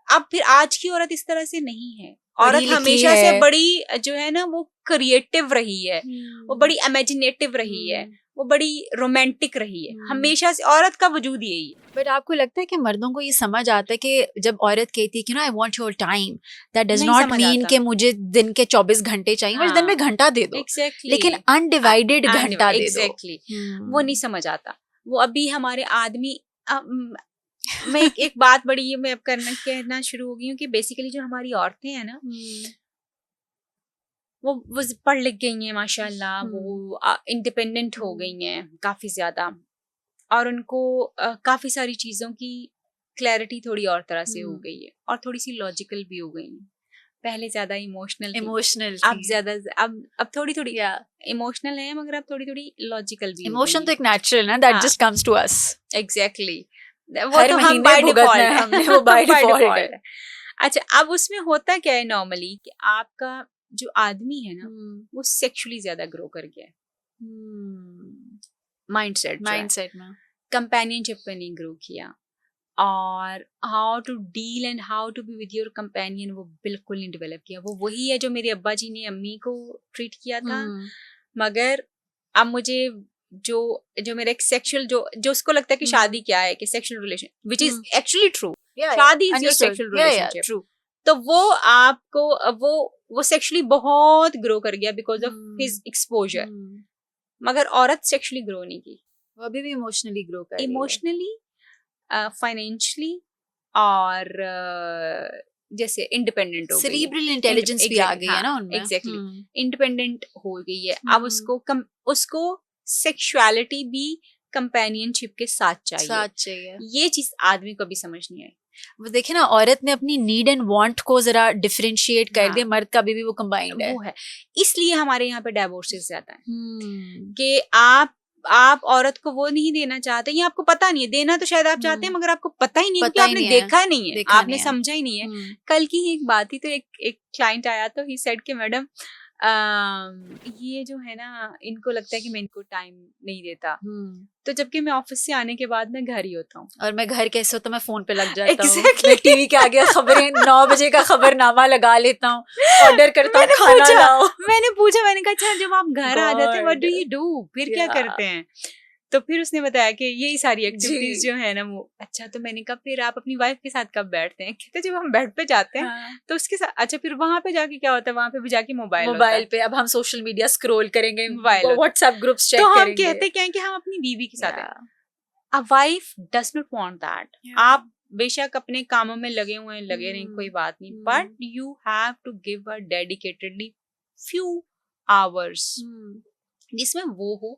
[SPEAKER 1] अब फिर आज की औरत इस तरह से नहीं है। औरत हमेशा से बड़ी जो है ना, वो क्रिएटिव रही है, वो बड़ी इमेजिनेटिव रही है, वो बड़ी रोमांटिक रही है, हमेशा से औरत का वजूद यही है।
[SPEAKER 2] बट आपको लगता है कि मर्दों को ये समझ आता है कि जब औरत कहती है कि I want your time, that does not mean कि मुझे दिन के 24 घंटे चाहिए, मुझे दिन में घंटा दे दो, लेकिन अनडिवाइडेड घंटा दे दो,
[SPEAKER 1] वो नहीं समझ आता। वो अभी हमारे आदमी, मैं एक बात बड़ी मैं अब कहना शुरू हो गई हूँ कि बेसिकली जो हमारी औरतें हैं ना, वो पढ़ लिख गई हैं माशाल्लाह, वो इंडिपेंडेंट हो गई हैं काफी ज्यादा, और उनको काफी सारी चीजों की क्लैरिटी थोड़ी और तरह से हो गई है, और थोड़ी सी लॉजिकल भी हो गई है। पहले ज्यादा इमोशनल थी,
[SPEAKER 2] इमोशनल
[SPEAKER 1] अब ज्यादा, अब थोड़ी थोड़ी
[SPEAKER 2] या
[SPEAKER 1] इमोशनल है, मगर अब थोड़ी थोड़ी लॉजिकल भी हो
[SPEAKER 2] इमोशन
[SPEAKER 1] गई
[SPEAKER 2] तो
[SPEAKER 1] है।
[SPEAKER 2] एक नेचुरल है, दैट
[SPEAKER 1] हाँ।
[SPEAKER 2] Just comes to us.
[SPEAKER 1] Exactly, वो
[SPEAKER 2] हर
[SPEAKER 1] तो हम
[SPEAKER 2] महीने
[SPEAKER 1] बाय
[SPEAKER 2] भुगतना
[SPEAKER 1] डिफॉल्ट
[SPEAKER 2] है हमने, वो by default है।
[SPEAKER 1] अच्छा, अब उसमें होता क्या है नॉर्मली कि आपका जो आदमी है ना, वो सेक्सुअली ज्यादा ग्रो कर गया है, माइंडसेट
[SPEAKER 2] माइंडसेट में
[SPEAKER 1] कंपेनियनशिप पे नहीं ग्रो किया, और how to deal and how to be with your companion वो बिल्कुल नहीं डेवलप किया। वो वही है जो मेरे अब्बा जी ने अम्मी को ट्रीट किया था, मगर अब मुझे जो जो मेरा एक सेक्सुअल जो उसको लगता है कि शादी क्या है, कि sexual relation, which is actually true, शादी is your sexual relationship,
[SPEAKER 2] true.
[SPEAKER 1] तो वो आपको वो सेक्सुअली बहुत ग्रो कर गया बिकॉज ऑफ हिज एक्सपोजर, मगर औरत सेक्सुअली ग्रो नहीं की,
[SPEAKER 2] वो अभी भी इमोशनली ग्रो कर रही है।
[SPEAKER 1] इमोशनली, फाइनेंशियली, और जैसे इंडिपेंडेंट हो गई है,
[SPEAKER 2] सेरिब्रल इंटेलिजेंस भी आ गई है ना उनमें।
[SPEAKER 1] एग्जैक्टली, इंडिपेंडेंट हो गई है। अब उसको सेक्सुअलिटी भी कंपेनियनशिप के साथ चाहिए, ये चीज आदमी को भी समझ नहीं आई।
[SPEAKER 2] वो देखिए ना, औरत ने अपनी नीड एंड वांट को जरा डिफरेंशिएट कर
[SPEAKER 1] हाँ,
[SPEAKER 2] दिया, मर्द का भी वो कंबाइंड है।
[SPEAKER 1] वो है, इसलिए हमारे यहाँ पे डाइवोर्सेस ज्यादा है कि आप औरत को वो नहीं देना चाहते, या आपको पता नहीं है, देना तो शायद आप चाहते हैं मगर आपको पता ही नहीं है, क्योंकि आपने देखा नहीं है, आपने समझा ही नहीं है। कल की ही एक बात थी, तो एक क्लाइंट आया, तो ही सेड कि मैडम ये जो है ना, इनको लगता है कि मैं इनको टाइम नहीं देता, तो जबकि मैं ऑफिस से आने के बाद मैं घर ही होता हूँ,
[SPEAKER 2] और मैं घर कैसे होता, मैं फोन पे लग जाता हूँ, मैं टीवी के आगे खबरें 9 बजे का खबरनामा लगा लेता हूँ, ऑर्डर करता हूँ, खाना लाओ।
[SPEAKER 1] मैंने पूछा, मैंने कहा अच्छा जब आप घर आ जाते हैं व्हाट डू यू डू, फिर क्या करते हैं? तो फिर उसने बताया कि यही सारी एक्टिविटीज जो है ना वो। अच्छा, तो मैंने कहा फिर आप अपनी वाइफ के साथ कब बैठते हैं? कहते जब हम बेड पे जाते हैं तो उसके साथ। अच्छा, फिर वहां पे जाके क्या होता है? वहां पे भी जाके मोबाइल
[SPEAKER 2] पे अब हम सोशल मीडिया स्क्रॉल करेंगे, व्हाट्सएप ग्रुप्स चेक
[SPEAKER 1] करेंगे, तो
[SPEAKER 2] करेंगे।
[SPEAKER 1] हम कहते क्या है कि हम अपनी बीवी के साथ हैं। A wife does not want that. आप बेशक अपने कामों में लगे हुए हैं, लगे रहें, कोई बात नहीं, but you have to give a dedicatedly few hours जिसमें वो हो,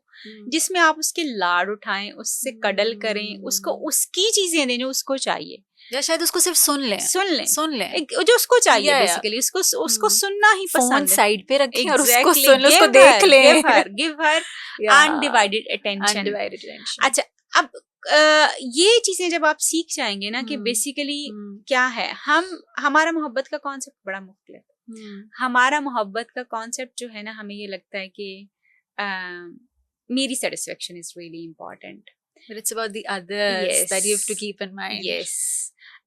[SPEAKER 1] जिसमें आप उसके लाड उठाएं, उससे कडल करें, उसको उसकी चीजें देने उसको चाहिए,
[SPEAKER 2] या शायद उसको सिर्फ सुन लें
[SPEAKER 1] जो उसको चाहिए बेसिकली, उसको सुनना ही पसंद है।
[SPEAKER 2] फोन साइड पे रखें और उसको सुन लें, उसको देख लें।
[SPEAKER 1] Give her undivided attention. अच्छा, अब ये चीजें जब आप सीख जाएंगे ना कि बेसिकली क्या है, हमारा मोहब्बत का कॉन्सेप्ट बड़ा मुख्तलिफ है। हमारा मोहब्बत का कॉन्सेप्ट जो है ना, हमें ये लगता है कि मेरी satisfaction is really important,
[SPEAKER 2] but it's about the others that you have to keep in mind.
[SPEAKER 1] Yes,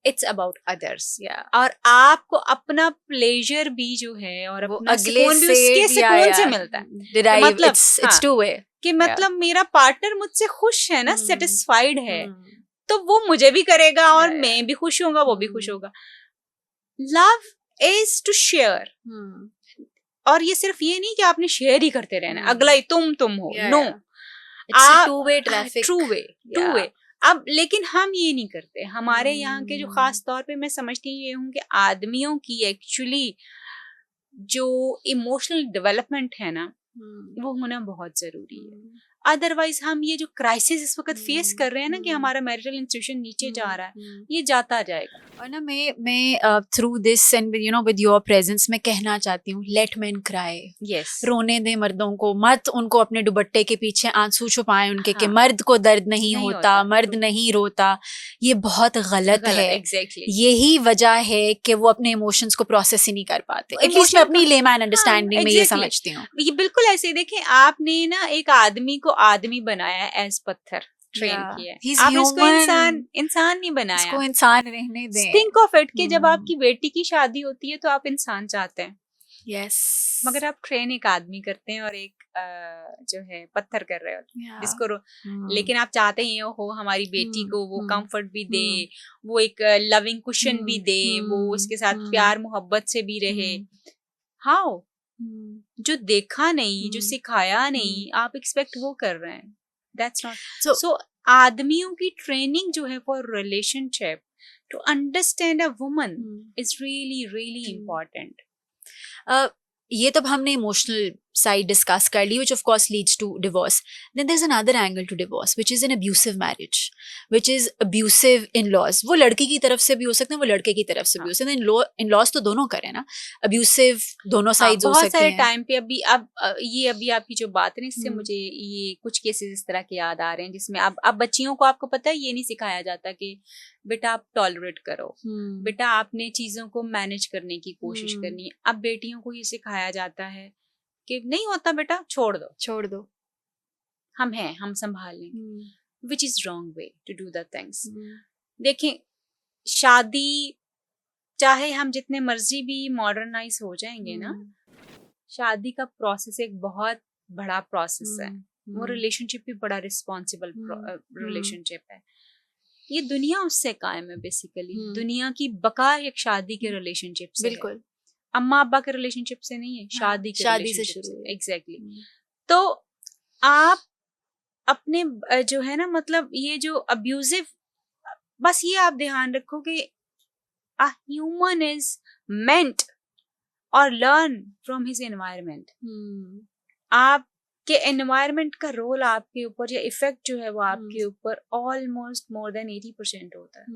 [SPEAKER 1] it's about others. और आपको अपना प्लेजर भी जो है और अपना सुकून भी उसके सुकून से मिलता है। मतलब
[SPEAKER 2] it's two way
[SPEAKER 1] कि मतलब मेरा पार्टनर मुझसे खुश है ना, सेटिस्फाइड है, तो वो मुझे भी करेगा और मैं भी खुश होऊंगा, वो भी खुश होगा। लव इज टू शेयर, और ये सिर्फ ये नहीं कि आपने शेयर ही करते रहना, अगला ही तुम हो, no,
[SPEAKER 2] two way traffic,
[SPEAKER 1] two way. अब लेकिन हम ये नहीं करते। हमारे यहाँ के जो खास तौर पे मैं समझती ये हूँ कि आदमियों की एक्चुअली जो इमोशनल डेवलपमेंट है ना, वो होना बहुत जरूरी है। अदरवाइज हम ये जो क्राइसिस इस वक्त फेस कर रहे हैं ना कि हमारा मैरिटल इंस्टीट्यूशन नीचे जा रहा है, ये जाता जाएगा।
[SPEAKER 2] और ना मैं through this and you know with your presence मैं कहना चाहती हूँ, लेट मेन क्राई।
[SPEAKER 1] यस,
[SPEAKER 2] रोने दे मर्दों को, मत उनको अपने दुपट्टे के पीछे आंसू छुपाएं उनके, कि मर्द को दर्द नहीं होता, मर्द नहीं रोता। ये बहुत गलत है।
[SPEAKER 1] एग्जैक्टली
[SPEAKER 2] यही वजह है कि वो अपने इमोशंस को प्रोसेस ही नहीं कर पाते। एटलीस्ट मैं अपनी लेमैन अंडरस्टैंडिंग में ये समझती हूँ।
[SPEAKER 1] ये बिल्कुल ऐसे देखें, आपने ना एक आदमी को आदमी बनाया एज पत्थर, ट्रेन किया है, आप इसको इंसान नहीं बनाया।
[SPEAKER 2] इसको इंसान रहने दें।
[SPEAKER 1] थिंक ऑफ इट कि जब आपकी बेटी की शादी होती है तो आप इंसान चाहते हैं,
[SPEAKER 2] यस,
[SPEAKER 1] मगर आप ट्रेन एक आदमी करते हैं और एक जो है पत्थर कर रहे हो इसको लेकिन आप चाहते ही हो हमारी बेटी को वो कंफर्ट भी दे, वो एक लविंग कुशन भी दे, वो उसके साथ प्यार मोहब्बत से भी रहे। हाउ जो देखा नहीं, जो सिखाया नहीं, आप एक्सपेक्ट वो कर रहे हैं। That's not so. आदमियों की ट्रेनिंग जो है for relationship to understand a woman is really really important.
[SPEAKER 2] ये तब हमने इमोशनल साइड डिस्कस कर ली, which of course leads to divorce. Then there's another angle to divorce, which is an abusive marriage, which is abusive in-laws. वो लड़की की तरफ से भी हो सकते हैं, वो लड़के की तरफ से भी हो सकते हैं. In-laws तो दोनों करें ना, abusive दोनों sides हो
[SPEAKER 1] बहुत
[SPEAKER 2] सकती
[SPEAKER 1] सारे
[SPEAKER 2] हैं.
[SPEAKER 1] टाइम पे अभी आपकी जो बात है ना, इससे
[SPEAKER 2] हम्म।
[SPEAKER 1] मुझे ये कुछ केसेस इस तरह के याद आ रहे हैं जिसमें अब बच्चियों को आपको पता है ये नहीं सिखाया जाता कि बेटा आप टॉलरेट करो, बेटा आपने चीजों को मैनेज करने की कोशिश
[SPEAKER 2] हम्म।
[SPEAKER 1] करनी है. अब बेटियों को ये सिखाया जाता है कि नहीं होता बेटा, छोड़ दो, हम हैं, हम संभाल लेंगे, which is wrong way to do the things. देखें, शादी चाहे हम जितने मर्जी भी मॉडर्नाइज हो जाएंगे ना, शादी का प्रोसेस एक बहुत बड़ा प्रोसेस है. वो रिलेशनशिप भी बड़ा रिस्पॉन्सिबल रिलेशनशिप है. ये दुनिया उससे कायम है बेसिकली. दुनिया की बका एक शादी के रिलेशनशिप से है.
[SPEAKER 2] बिल्कुल.
[SPEAKER 1] अम्मा अब्बा के रिलेशनशिप से नहीं है, शादी के
[SPEAKER 2] शादी से
[SPEAKER 1] रिलेशनशिप
[SPEAKER 2] शुरू
[SPEAKER 1] से.
[SPEAKER 2] है.
[SPEAKER 1] एग्जैक्टली. तो आप अपने जो है ना, मतलब ये जो अब्यूजिव, बस ये आप ध्यान रखो कि a human is meant or learn from his environment. आपके एनवायरमेंट का रोल आपके ऊपर या इफेक्ट जो है वो आपके ऊपर ऑलमोस्ट मोर देन 80% होता है.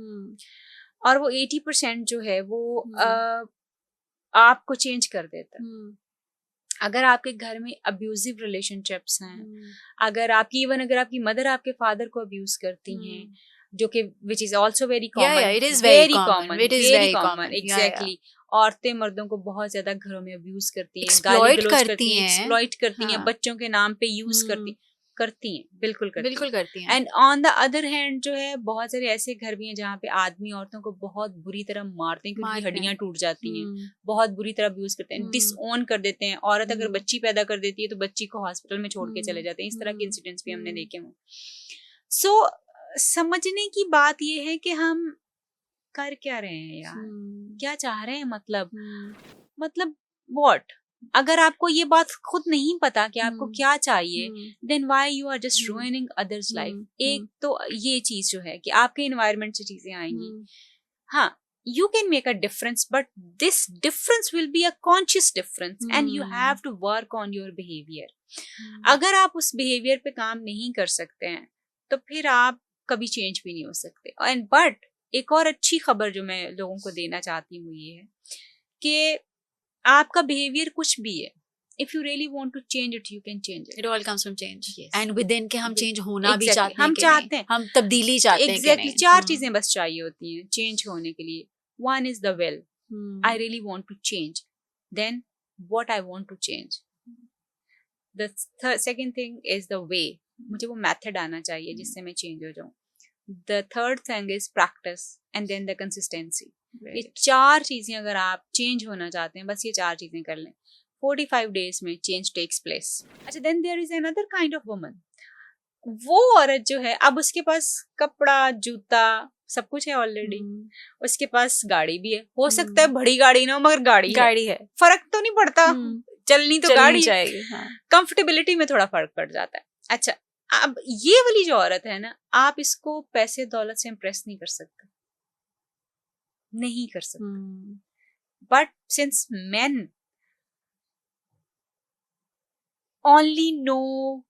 [SPEAKER 1] और वो 80% जो है वो आपको चेंज कर देता है. अगर आपके घर में अब्यूजिव रिलेशनशिप्स हैं, अगर आपकी मदर आपके फादर को अब्यूज करती हैं, जो कि which is also very common.
[SPEAKER 2] it is very common. It is very common.
[SPEAKER 1] Exactly. औरतें मर्दों को बहुत ज्यादा घरों में अब्यूज करती हैं,
[SPEAKER 2] Exploit
[SPEAKER 1] गाली गलौज
[SPEAKER 2] करती हैं.
[SPEAKER 1] एक्सप्लॉइट करती हैं,
[SPEAKER 2] हाँ.
[SPEAKER 1] बच्चों के नाम पे यूज करती हैं, बिल्कुल
[SPEAKER 2] करती हैं.
[SPEAKER 1] And on the other hand जो है बहुत सारे ऐसे घर भी हैं जहाँ पे आदमी औरतों को बहुत बुरी तरह मारते हैं, क्योंकि हड्डियां टूट जाती हैं, बहुत बुरी तरह अब्यूज करते हैं, डिसओन कर देते हैं. औरत अगर बच्ची पैदा कर देती है तो बच्ची को हॉस्पिटल में छोड़ के चले जाते हैं. इस तरह के इंसिडेंट्स भी हमने देखे हुए. सो समझने की बात ये है कि हम कर क्या रहे हैं यार, क्या चाह रहे हैं, मतलब व्हाट. अगर आपको ये बात खुद नहीं पता कि आपको क्या चाहिए, then why you are just ruining others life. एक तो ये चीज जो है कि आपके एनवायरनमेंट से चीजें आएंगी. हाँ, you can make a difference, but this difference will be a conscious difference and you have to work on your behavior. अगर आप उस behavior पे काम नहीं कर सकते हैं तो फिर आप कभी चेंज भी नहीं हो सकते. एंड बट एक और अच्छी खबर जो मैं लोगों को देना चाहती हूँ ये है कि आपका बिहेवियर कुछ भी है, if you really want to change it, you can change it.
[SPEAKER 2] It all comes from change.
[SPEAKER 1] Yes.
[SPEAKER 2] And within के हम change होना भी
[SPEAKER 1] Exactly.
[SPEAKER 2] चाहते हैं.
[SPEAKER 1] हम चाहते हैं,
[SPEAKER 2] हम तब्दीली चाहते हैं.
[SPEAKER 1] Exactly. 4 चीजें बस चाहिए होती हैं चेंज होने के लिए. One is the will. I really want to change. Then what I want to change. The second thing is the way. मुझे वो मेथड आना चाहिए जिससे मैं चेंज हो जाऊं. The third thing is practice and then the consistency. ये 4 चीजें अगर आप चेंज होना चाहते हैं, बस ये 4 चीजें कर लें, 45 days में चेंज टेक्स प्लेस. अच्छा, then there is another kind of woman. वो औरत जो है, अब उसके पास कपड़ा, जूता, सब कुछ है ऑलरेडी. उसके पास गाड़ी भी है, हो सकता है बड़ी गाड़ी ना हो मगर गाड़ी है. फर्क तो नहीं पड़ता, चलनी तो गाड़ी
[SPEAKER 2] चाहिए.
[SPEAKER 1] कंफर्टेबिलिटी में थोड़ा फर्क पड़ जाता है. अच्छा, अब ये वाली जो औरत है ना, आप इसको पैसे दौलत से इम्प्रेस नहीं कर सकते. But since men only know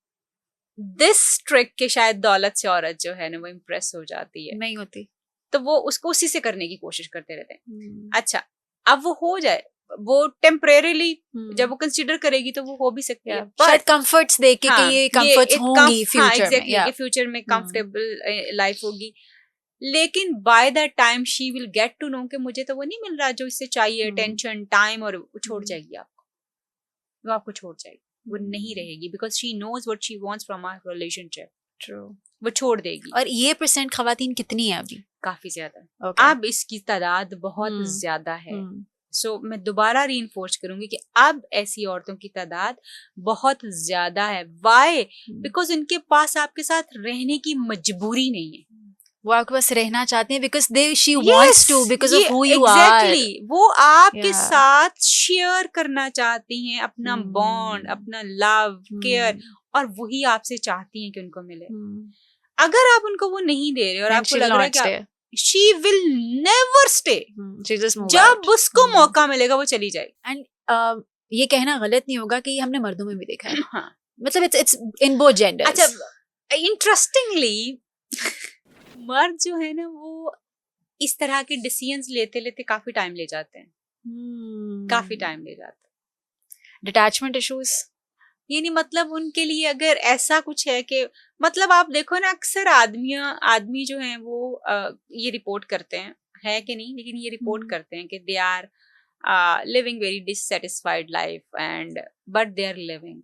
[SPEAKER 1] this trick के शायद दौलत से औरत जो है ना वो इम्प्रेस हो जाती है,
[SPEAKER 2] नहीं होती,
[SPEAKER 1] तो वो उसको उसी से करने की कोशिश करते रहते हैं. अच्छा, अब वो हो जाए, वो टेम्परेरीली जब वो कंसीडर करेगी तो वो हो भी सकती है,
[SPEAKER 2] शायद कंफर्ट्स देके कि ये कंफर्ट्स होंगी फ्यूचर में,
[SPEAKER 1] फ्यूचर में कंफर्टेबल लाइफ होगी. लेकिन by the time she will get to know कि मुझे तो वो नहीं मिल रहा जो इससे चाहिए, टेंशन, टाइम, और वो छोड़ जाएगी आपको. वो आपको छोड़ जाएगी, वो नहीं रहेगी, because she knows what she wants from our relationship. True. वो छोड़ देगी.
[SPEAKER 2] और ये % खवातीन कितनी है अभी?
[SPEAKER 1] काफी ज्यादा. अब इसकी तादाद बहुत ज्यादा है. सो मैं दोबारा रीइंफोर्स करूंगी कि अब ऐसी औरतों की तादाद बहुत ज्यादा है. वाई? बिकॉज उनके पास आपके साथ रहने की मजबूरी नहीं है.
[SPEAKER 2] वो आपके पास रहना चाहते हैं because she wants to, because of who you are.
[SPEAKER 1] Exactly. वो आपके साथ शेयर करना चाहती हैं अपना बॉन्ड, अपना लव, केयर, और वही आपसे चाहती हैं कि उनको मिले. अगर आप उनको वो नहीं दे रहे और आपको लग रहा है कि she will never stay.
[SPEAKER 2] She just move
[SPEAKER 1] जब
[SPEAKER 2] out.
[SPEAKER 1] उसको मौका मिलेगा वो चली जाएगी.
[SPEAKER 2] And ये कहना गलत नहीं होगा कि ये हमने मर्दों में भी देखा है,
[SPEAKER 1] हाँ
[SPEAKER 2] मतलब इट्स इन बोथ जेंडर्स।
[SPEAKER 1] अच्छा, इंटरेस्टिंगली मर्द जो है ना वो इस तरह के डिसीजंस लेते लेते काफी टाइम ले जाते हैं, काफी टाइम ले जाते हैं।
[SPEAKER 2] डिटैचमेंट इश्यूज,
[SPEAKER 1] ये नहीं मतलब उनके लिए अगर ऐसा कुछ है कि मतलब आप देखो ना अक्सर आदमी जो हैं वो ये रिपोर्ट करते हैं, है कि नहीं, लेकिन ये रिपोर्ट करते हैं कि they are living very dissatisfied life and but they are living,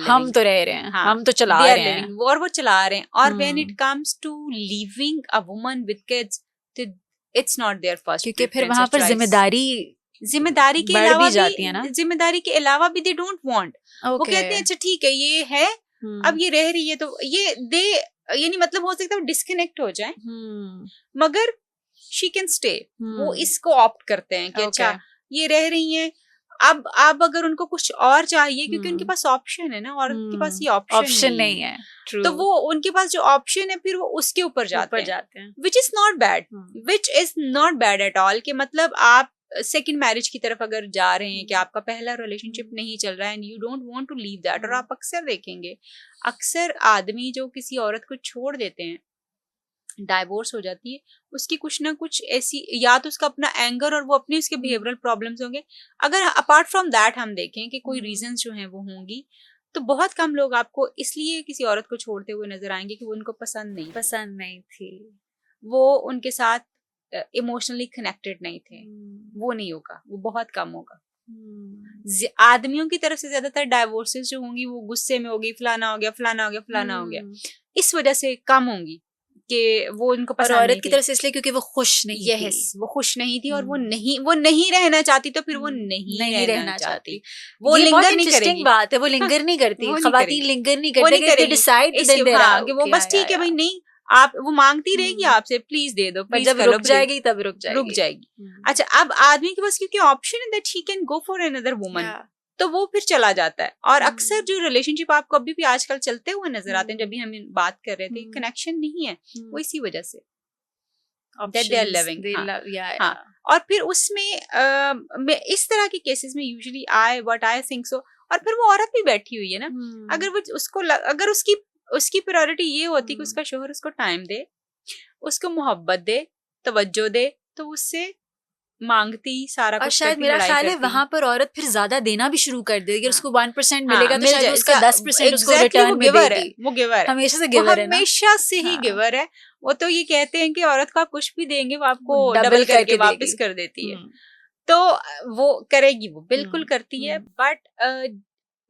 [SPEAKER 2] हम तो रह रहे हैं,
[SPEAKER 1] हाँ,
[SPEAKER 2] हम तो चला
[SPEAKER 1] they are
[SPEAKER 2] रहे हैं,
[SPEAKER 1] living, और वो चला रहे हैं। और when it comes to leaving a woman with kids, तो it's not their first
[SPEAKER 2] क्योंकि फिर
[SPEAKER 1] preference
[SPEAKER 2] वहां
[SPEAKER 1] or
[SPEAKER 2] पर
[SPEAKER 1] choice।
[SPEAKER 2] जिम्मेदारी
[SPEAKER 1] के
[SPEAKER 2] बढ़
[SPEAKER 1] अलावा
[SPEAKER 2] भी जाती है ना,
[SPEAKER 1] जिम्मेदारी के अलावा भी they don't want। वो कहते हैं अच्छा ठीक है ये है, अब ये रह रही है तो ये ये नहीं मतलब हो सकता है वो डिस्कनेक्ट हो जाए, मगर she can stay। वो इसको ऑप्ट करते हैं कि अच्छा ये रह रही हैं, अब अगर उनको कुछ और चाहिए क्योंकि उनके पास ऑप्शन है ना, औरत के पास ये ऑप्शन नहीं है, तो वो उनके पास जो ऑप्शन है फिर वो उसके ऊपर जाते हैं, विच is not bad at all. कि मतलब आप सेकंड मैरिज की तरफ अगर जा रहे हैं कि आपका पहला रिलेशनशिप नहीं चल रहा है and you don't want to leave that, और आप अक्सर देखेंगे अक्सर आदमी जो किसी औरत को छोड़ देते हैं, डाइवोर्स हो जाती है, उसकी कुछ ना कुछ ऐसी, या तो उसका अपना एंगर और वो अपनी उसके बिहेवियरल प्रॉब्लम्स होंगे। अगर अपार्ट फ्रॉम दैट हम देखें कि कोई रीजंस जो हैं वो होंगी, तो बहुत कम लोग आपको इसलिए किसी औरत को छोड़ते हुए नजर आएंगे कि वो उनको पसंद नहीं थी, वो उनके साथ इमोशनली कनेक्टेड नहीं थे, वो नहीं होगा, वो बहुत कम होगा। आदमियों की तरफ से ज्यादातर डाइवोर्सेस जो होंगी वो गुस्से में होगी, फलाना हो गया, इस वजह से कम होंगी कि वो उनको पसंद
[SPEAKER 2] और औरत की तरफ से इसलिए क्योंकि वो खुश नहीं थी,
[SPEAKER 1] वो खुश नहीं थी और वो नहीं रहना चाहती, तो फिर वो नहीं रहना चाहती, वो लिंगर नहीं करेगी।
[SPEAKER 2] बात है, वो लिंगर नहीं करती, खवातीन लिंगर नहीं करती, डिसाइड
[SPEAKER 1] कि वो बस ठीक है भाई, नहीं आप वो मांगती रहेगी आपसे प्लीज दे दो,
[SPEAKER 2] पर जब रुक जाएगी तब रुक जाएगी।
[SPEAKER 1] अच्छा, अब आदमी के पास क्योंकि ऑप्शन है that he can go for another woman, तो वो फिर चला जाता है। और अक्सर जो रिलेशनशिप आपको अभी भी आजकल चलते हुए नजर आते हैं, जब भी हम बात कर रहे थे, कनेक्शन नहीं है, वो इसी वजह से हाँ। और फिर उसमें इस तरह के केसेस में यूजुअली आई थिंक सो, और फिर वो औरत भी बैठी हुई है ना, अगर वो अगर उसकी प्रायोरिटी ये होती कि उसका शोहर उसको टाइम दे, उसको मोहब्बत दे, तवज्जो दे, तो उससे मांगती सारा कुछ, और
[SPEAKER 2] शायद मेरा ख्याल है वहां पर औरत फिर ज्यादा देना भी शुरू कर देगी। उसको 1% मिलेगा तो शायद उसका 10% उसको रिटर्न में देगी।
[SPEAKER 1] वो गिवर है,
[SPEAKER 2] हमेशा से गिवर है ना,
[SPEAKER 1] हमेशा से ही गिवर है। वो तो ये कहते हैं कि औरत को आप कुछ भी देंगे वो आपको डबल करके वापस कर देती है, तो वो करेगी, वो बिल्कुल करती है। बट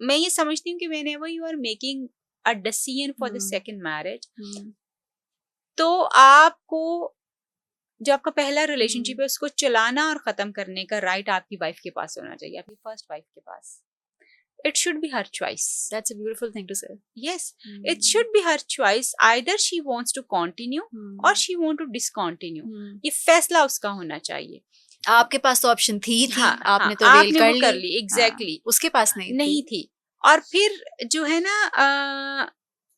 [SPEAKER 1] मैं ये समझती हूँ कि whenever you are making a decision for the second marriage, तो आपको जो आपका पहला रिलेशनशिप है उसको चलाना और खत्म करने का राइट आपकी वाइफ के पास होना चाहिए, आपकी फर्स्ट वाइफ के पास। It should be her choice.
[SPEAKER 2] That's a beautiful thing to say.
[SPEAKER 1] Yes, it should be her choice. Either she wants to continue or she want to discontinue. ये फैसला उसका होना चाहिए।
[SPEAKER 2] आपके पास तो ऑप्शन थी आपने तो
[SPEAKER 1] आपने कर ली। एग्जैक्टली,
[SPEAKER 2] उसके पास नहीं
[SPEAKER 1] थी। और फिर जो है ना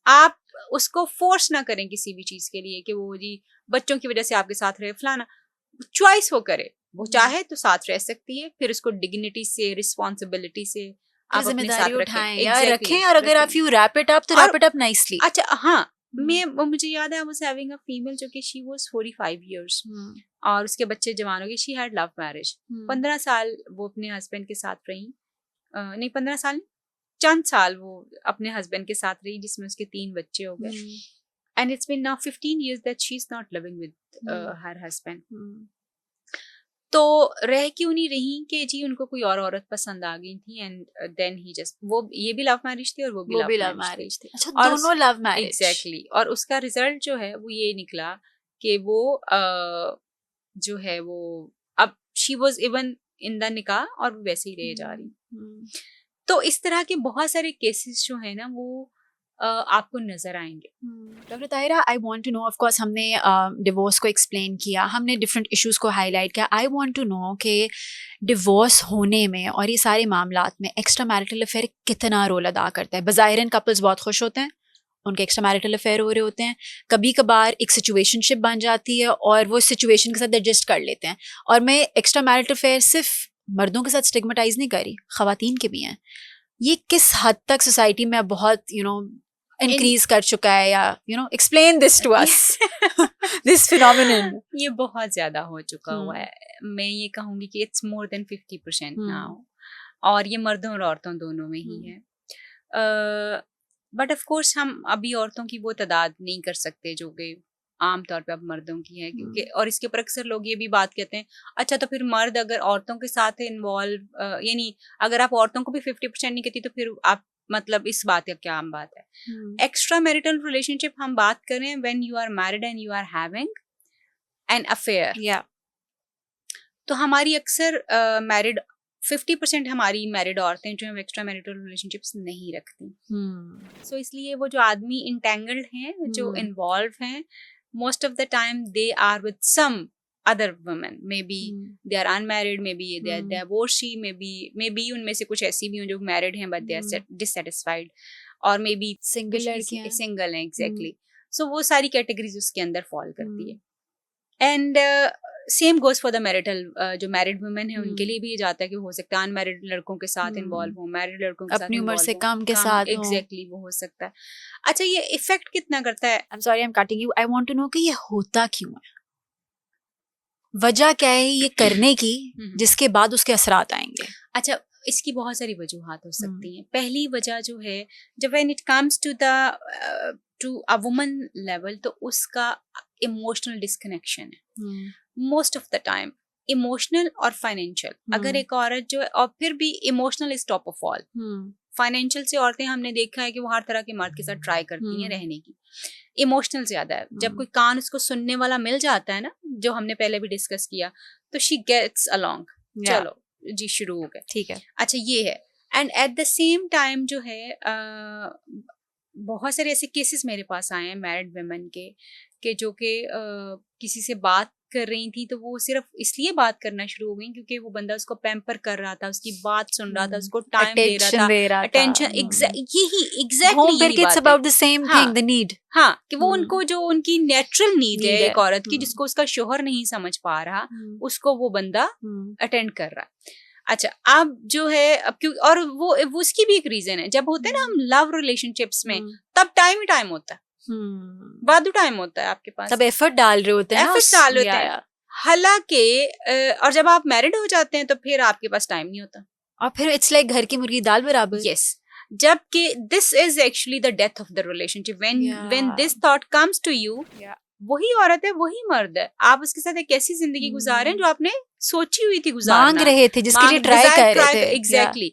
[SPEAKER 1] आप उसको फोर्स ना करें किसी भी चीज के लिए कि वो जी बच्चों की वजह से आपके साथ रहे, फलाना। चॉइस वो करे, वो चाहे तो साथ रह सकती है, फिर उसको डिग्निटी से, रिस्पॉन्सिबिलिटी से आप अपने साथ
[SPEAKER 2] रखें। और अगर आप यू रैप इट अप तो रैप इट अप नाइसली।
[SPEAKER 1] अच्छा हाँ, मुझे याद है, I was having a female जो कि शी वाज 45 इयर्स और उसके बच्चे जवान हो गए। She had love marriage. 15 साल वो अपने हस्बैंड के साथ रही, नहीं 15 साल नहीं, चंद साल वो अपने हस्बैंड के साथ रही, जिसमें उसके 3 बच्चे हो गए। And it's been now 15 years that she is not living with her husband. तो रह क्यों नहीं रही कि जी उनको कोई और औरत पसंद आ गई थी, एंड देन ही जस्ट, वो ये भी लव मैरिज थी और वो भी लव मैरिज थी।
[SPEAKER 2] अच्छा, दोनों लव मैरिज।
[SPEAKER 1] एग्जैक्टली। और उसका रिजल्ट जो है वो ये निकला कि वो जो है वो अब she was even in the निकाह और वैसे ही रह जा रही। तो इस तरह के बहुत सारे केसेस जो है ना वो आपको नजर आएंगे।
[SPEAKER 2] Doctor Tahira, I want to know, of course हमने डिवोर्स को एक्सप्लेन किया, हमने डिफरेंट इश्यूज को हाईलाइट किया। आई वांट टू नो कि डिवोर्स होने में और ये सारे मामलात में एक्स्ट्रा मैरिटल अफेयर कितना रोल अदा करता है। बज़ाहिरन कपल्स बहुत खुश होते हैं, उनके एक्स्ट्रा मैरिटल अफेयर हो रहे होते हैं, कभी कभार एक सिचुएशनशिप बन जाती है और वो सिचुएशन के साथ एडजस्ट कर लेते हैं। और मैं एक्स्ट्रा मैरिटल अफेयर सिर्फ मर्दों के साथ स्टिग्मेटाइज नहीं कर रही, खवातीन के भी हैं, ये किस हद तक सोसाइटी में अब बहुत इंक्रीज कर चुका है, या explain this to us, this phenomenon.
[SPEAKER 1] ये बहुत ज्यादा हो चुका हुआ है। मैं ये कहूंगी कि इट्स मोर देन 50% नाउ, और ये मर्दों और औरतों दोनों में ही है। बट ऑफ कोर्स हम अभी औरतों की वो तादाद नहीं कर सकते जो कि आम तौर पे अब मर्दों की है, क्योंकि और इसके ऊपर अक्सर लोग ये भी बात कहते हैं, अच्छा तो फिर मर्द अगर औरतों के साथ इन्वॉल्व, यानी अगर आप औरतों को भी 50% नहीं कहती तो फिर आप मतलब इस बात का क्या आम बात है। एक्स्ट्रा मैरिटल रिलेशनशिप हम बात करें when you are married and you are having an affair, तो हमारी अक्सर मैरिड 50% हमारी मैरिड औरतें जो हैं एक्स्ट्रा मैरिटल रिलेशनशिप्स नहीं रखती। सो इसलिए वो जो आदमी इंटेंगल्ड हैं, जो इन्वॉल्व हैं, most of the time they are with some other women, maybe they are unmarried, maybe they are divorcee, maybe उनमें से कुछ ऐसी भी हैं जो married हैं but they are dissatisfied, और maybe
[SPEAKER 2] सिंगल लड़कियां
[SPEAKER 1] सिंगल हैं, exactly। so वो सारी categories उसके अंदर fall करती है। and same goes for the marital, जो मैरिड वुमेन है उनके लिए भी ये जाता है कि हो सकता है अनमैरिड लड़कों के साथ इन्वॉल्व हो, मैरिड लड़कों के साथ
[SPEAKER 2] अपनी उम्र से कम के साथ,
[SPEAKER 1] एग्जैक्टली वो हो सकता है। अच्छा, ये इफेक्ट कितना करता है?
[SPEAKER 2] I am sorry, I am cutting you, I want to know कि ये होता क्यों है, वजह क्या है ये करने की जिसके बाद उसके असरात आएंगे?
[SPEAKER 1] अच्छा, इसकी बहुत सारी वजूहात हो सकती हैं। पहली वजह जो है, जब when it comes to a woman level, तो उसका इमोशनल डिस्कनेक्शन है most of the time, emotional और फाइनेंशियल। अगर एक औरत जो है, और फिर भी emotional is top of all, financial से औरतें हमने देखा है कि वो हर तरह के मर्द के साथ ट्राई करती हैं रहने की, इमोशनल ज्यादा है। जब कोई कान उसको सुनने वाला मिल जाता है ना, जो हमने पहले भी डिस्कस किया, तो शी गेट्स अलोंग, चलो जी शुरू हो गए, ठीक है। अच्छा, ये है। And eight the same time जो है बहुत सारे ऐसे केसेस मेरे पास आए हैं मैरिड वुमेन के जो कि किसी से बात कर रही थी, तो वो सिर्फ इसलिए बात करना शुरू हो गई क्योंकि वो बंदा उसको पैम्पर कर रहा था, उसकी बात सुन रहा था, उसको टाइम दे रहा था, अटेंशन, यही exactly
[SPEAKER 2] it's about the same thing, the need.
[SPEAKER 1] हाँ, कि वो उनको जो उनकी नेचुरल नीड है एक औरत की, जिसको उसका शोहर नहीं समझ पा रहा, उसको वो बंदा अटेंड कर रहा है। अच्छा, अब जो है, अब क्यों, और वो उसकी भी एक रीजन है, जब होते हैं ना हम लव रिलेशनशिप्स में, तब टाइम ही टाइम होता है, वादू टाइम होता है आपके पास,
[SPEAKER 2] तब एफर्ट डाल रहे होते हैं,
[SPEAKER 1] एफर्ट डाल होते हैं। हालांकि और जब आप मैरिड हो जाते हैं तो फिर आपके पास टाइम नहीं होता,
[SPEAKER 2] और फिर इट्स लाइक घर की मुर्गी दाल बराबर।
[SPEAKER 1] यस, जबकि this is actually the death of the relationship when this thought comes to you. वही औरत है, वही मर्द है, आप उसके साथ एक ऐसी जिंदगी गुजार रहे हैं जो आपने सोची हुई थी गुजारना,
[SPEAKER 2] मांग रहे थे, जिसके लिए ट्राई कर रहे थे।
[SPEAKER 1] एग्जैक्टली।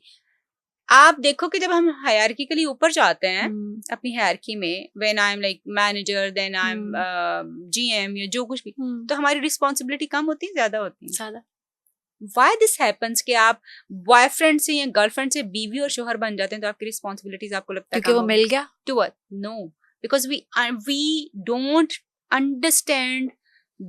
[SPEAKER 1] आप देखो कि जब हम हायरार्किकली ऊपर जाते हैं अपनी हायरार्की में, when I am like manager, then I am GM या जो कुछ भी, तो हमारी रिस्पॉन्सिबिलिटी कम होती है, ज्यादा होती है, ज्यादा। व्हाई दिस हैपेंस कि आप बॉयफ्रेंड से या गर्लफ्रेंड से बीवी और शोहर बन जाते हैं, तो आपकी रिस्पॉन्सिबिलिटीज आपको लगता है
[SPEAKER 2] क्योंकि वो मिल गया
[SPEAKER 1] to us? No, because we don't understand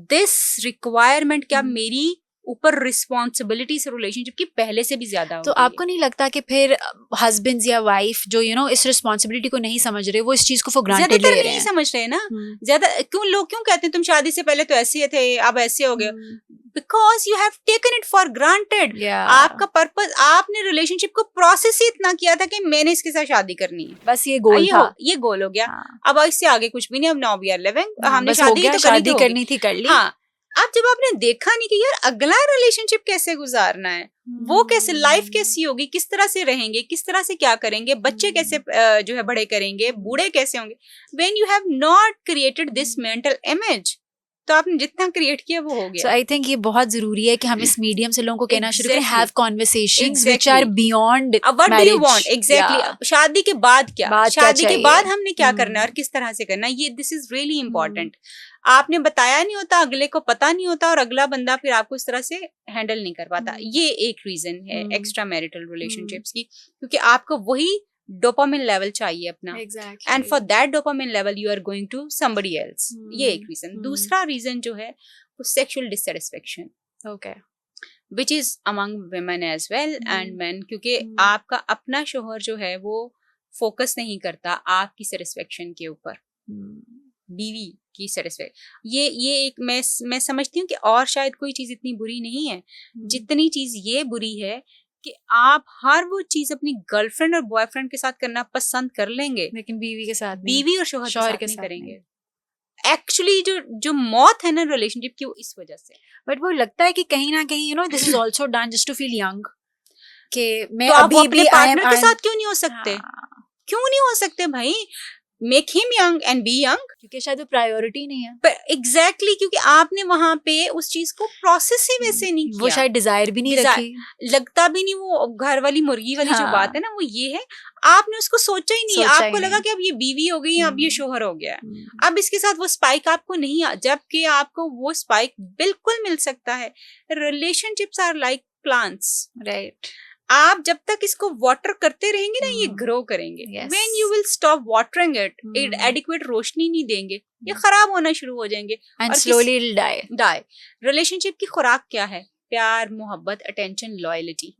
[SPEAKER 1] this requirement कि आप मेरी ऊपर रिस्पॉन्सिबिलिटी से रिलेशनशिप की पहले से भी ज्यादा।
[SPEAKER 2] तो आपको नहीं लगता कि फिर हस्बैंड्स या वाइफ जो इस रिस्पॉन्सिबिलिटी को नहीं समझ रहे, वो इस चीज को फॉर ग्रांटेड ले रहे हैं?
[SPEAKER 1] नहीं समझ रहे ना ज्यादा। लोग क्यों कहते हैं तुम शादी से पहले तो ऐसे थे, अब ऐसे हो गए? Because you have taken it for granted. आपका पर्पस, आपने रिलेशनशिप को प्रोसेस ही इतना किया था कि मैंने इसके साथ शादी करनी है,
[SPEAKER 2] बस ये गोल था,
[SPEAKER 1] ये गोल हो गया। अब इससे आगे कुछ भी नहीं, अब नाउ वी आर लिविंग, हमने शादी
[SPEAKER 2] करनी थी, कर ली।
[SPEAKER 1] हाँ, अब जब आपने देखा नहीं कि यार अगला रिलेशनशिप कैसे गुजारना है, वो कैसे, लाइफ कैसी होगी, किस तरह से रहेंगे, किस तरह से क्या करेंगे, बच्चे कैसे जो है बड़े करेंगे, बूढ़े कैसे होंगे, when you have not created this mental image, तो आपने जितना क्रिएट किया वो हो गया।
[SPEAKER 2] So I think ये बहुत जरूरी है कि हम इस मीडियम से लोगों को कहना शुरू करें, have conversations which are beyond
[SPEAKER 1] what
[SPEAKER 2] marriage.
[SPEAKER 1] do you want exactly? शादी के बाद क्या, शादी के बाद हमने क्या करना है और किस तरह से करना है, ये दिस इज रियली इम्पोर्टेंट। आपने बताया नहीं होता, अगले को पता नहीं होता, और अगला बंदा फिर आपको इस तरह से हैंडल नहीं कर पाता। ये एक रीजन है एक्स्ट्रा मैरिटल रिलेशनशिप्स की, क्योंकि आपको वही डोपामिन लेवल चाहिए अपना, and for that dopamine level you are going to somebody else. ये एक रीजन। दूसरा रीजन जो है वो sexual dissatisfaction, okay, which is among women as well and men, क्योंकि आपका अपना शोहर जो है वो फोकस नहीं करता आपकी सेटिस्फैक्शन के ऊपर। बीवी की सेटिस्फेक्शन, ये एक मैं समझती हूँ कि और शायद कोई चीज इतनी बुरी नहीं है जितनी चीज ये बुरी है कि आप हर वो चीज अपनी गर्लफ्रेंड और बॉयफ्रेंड के साथ करना पसंद कर लेंगे,
[SPEAKER 2] लेकिन बीवी के साथ नहीं,
[SPEAKER 1] बीवी और शौहर
[SPEAKER 2] शौहर
[SPEAKER 1] के
[SPEAKER 2] के
[SPEAKER 1] साथ नहीं
[SPEAKER 2] साथ
[SPEAKER 1] करेंगे। एक्चुअली जो मौत है ना रिलेशनशिप की, वो इस वजह से।
[SPEAKER 2] बट वो लगता है कि कहीं ना कहीं you know this is also done just to feel young, कि मैं
[SPEAKER 1] तो आप वो
[SPEAKER 2] अभी
[SPEAKER 1] अपने
[SPEAKER 2] भी
[SPEAKER 1] पार्टनर के साथ क्यों नहीं हो सकते?
[SPEAKER 2] हाँ,
[SPEAKER 1] क्यों नहीं हो सकते भाई? Make him young and be young.
[SPEAKER 2] क्योंकि शायद वो प्रायोरिटी नहीं है,
[SPEAKER 1] पर एग्जैक्टली क्योंकि आपने वहां पे उस चीज को प्रोसेस ही वैसे नहीं
[SPEAKER 2] वो
[SPEAKER 1] किया,
[SPEAKER 2] शायद डिजायर भी नहीं
[SPEAKER 1] Desire-
[SPEAKER 2] रखी।
[SPEAKER 1] लगता भी नहीं। वो घर वाली मुर्गी वाली जो
[SPEAKER 2] हाँ।
[SPEAKER 1] बात है ना, वो ये है, आपने उसको सोचा ही नहीं।
[SPEAKER 2] सोचा ही
[SPEAKER 1] आपको लगा
[SPEAKER 2] नहीं।
[SPEAKER 1] कि अब ये बीवी हो गई, अब ये शोहर हो गया।
[SPEAKER 2] हम्म,
[SPEAKER 1] अब इसके साथ वो स्पाइक आपको नहीं जबकि आपको वो स्पाइक बिल्कुल मिल सकता है। Relationships are like plants,
[SPEAKER 2] right.
[SPEAKER 1] आप जब तक इसको वाटर करते रहेंगे ना, ये
[SPEAKER 2] हम्म,
[SPEAKER 1] ग्रो करेंगे।
[SPEAKER 2] Yes.
[SPEAKER 1] When you will stop watering it,
[SPEAKER 2] hmm,
[SPEAKER 1] adequate रोशनी नहीं देंगे, ये खराब होना शुरू हो जाएंगे
[SPEAKER 2] एंड
[SPEAKER 1] और
[SPEAKER 2] slowly it die.
[SPEAKER 1] Die. Relationship की खुराक क्या है? प्यार, मोहब्बत, अटेंशन, लॉयल्टी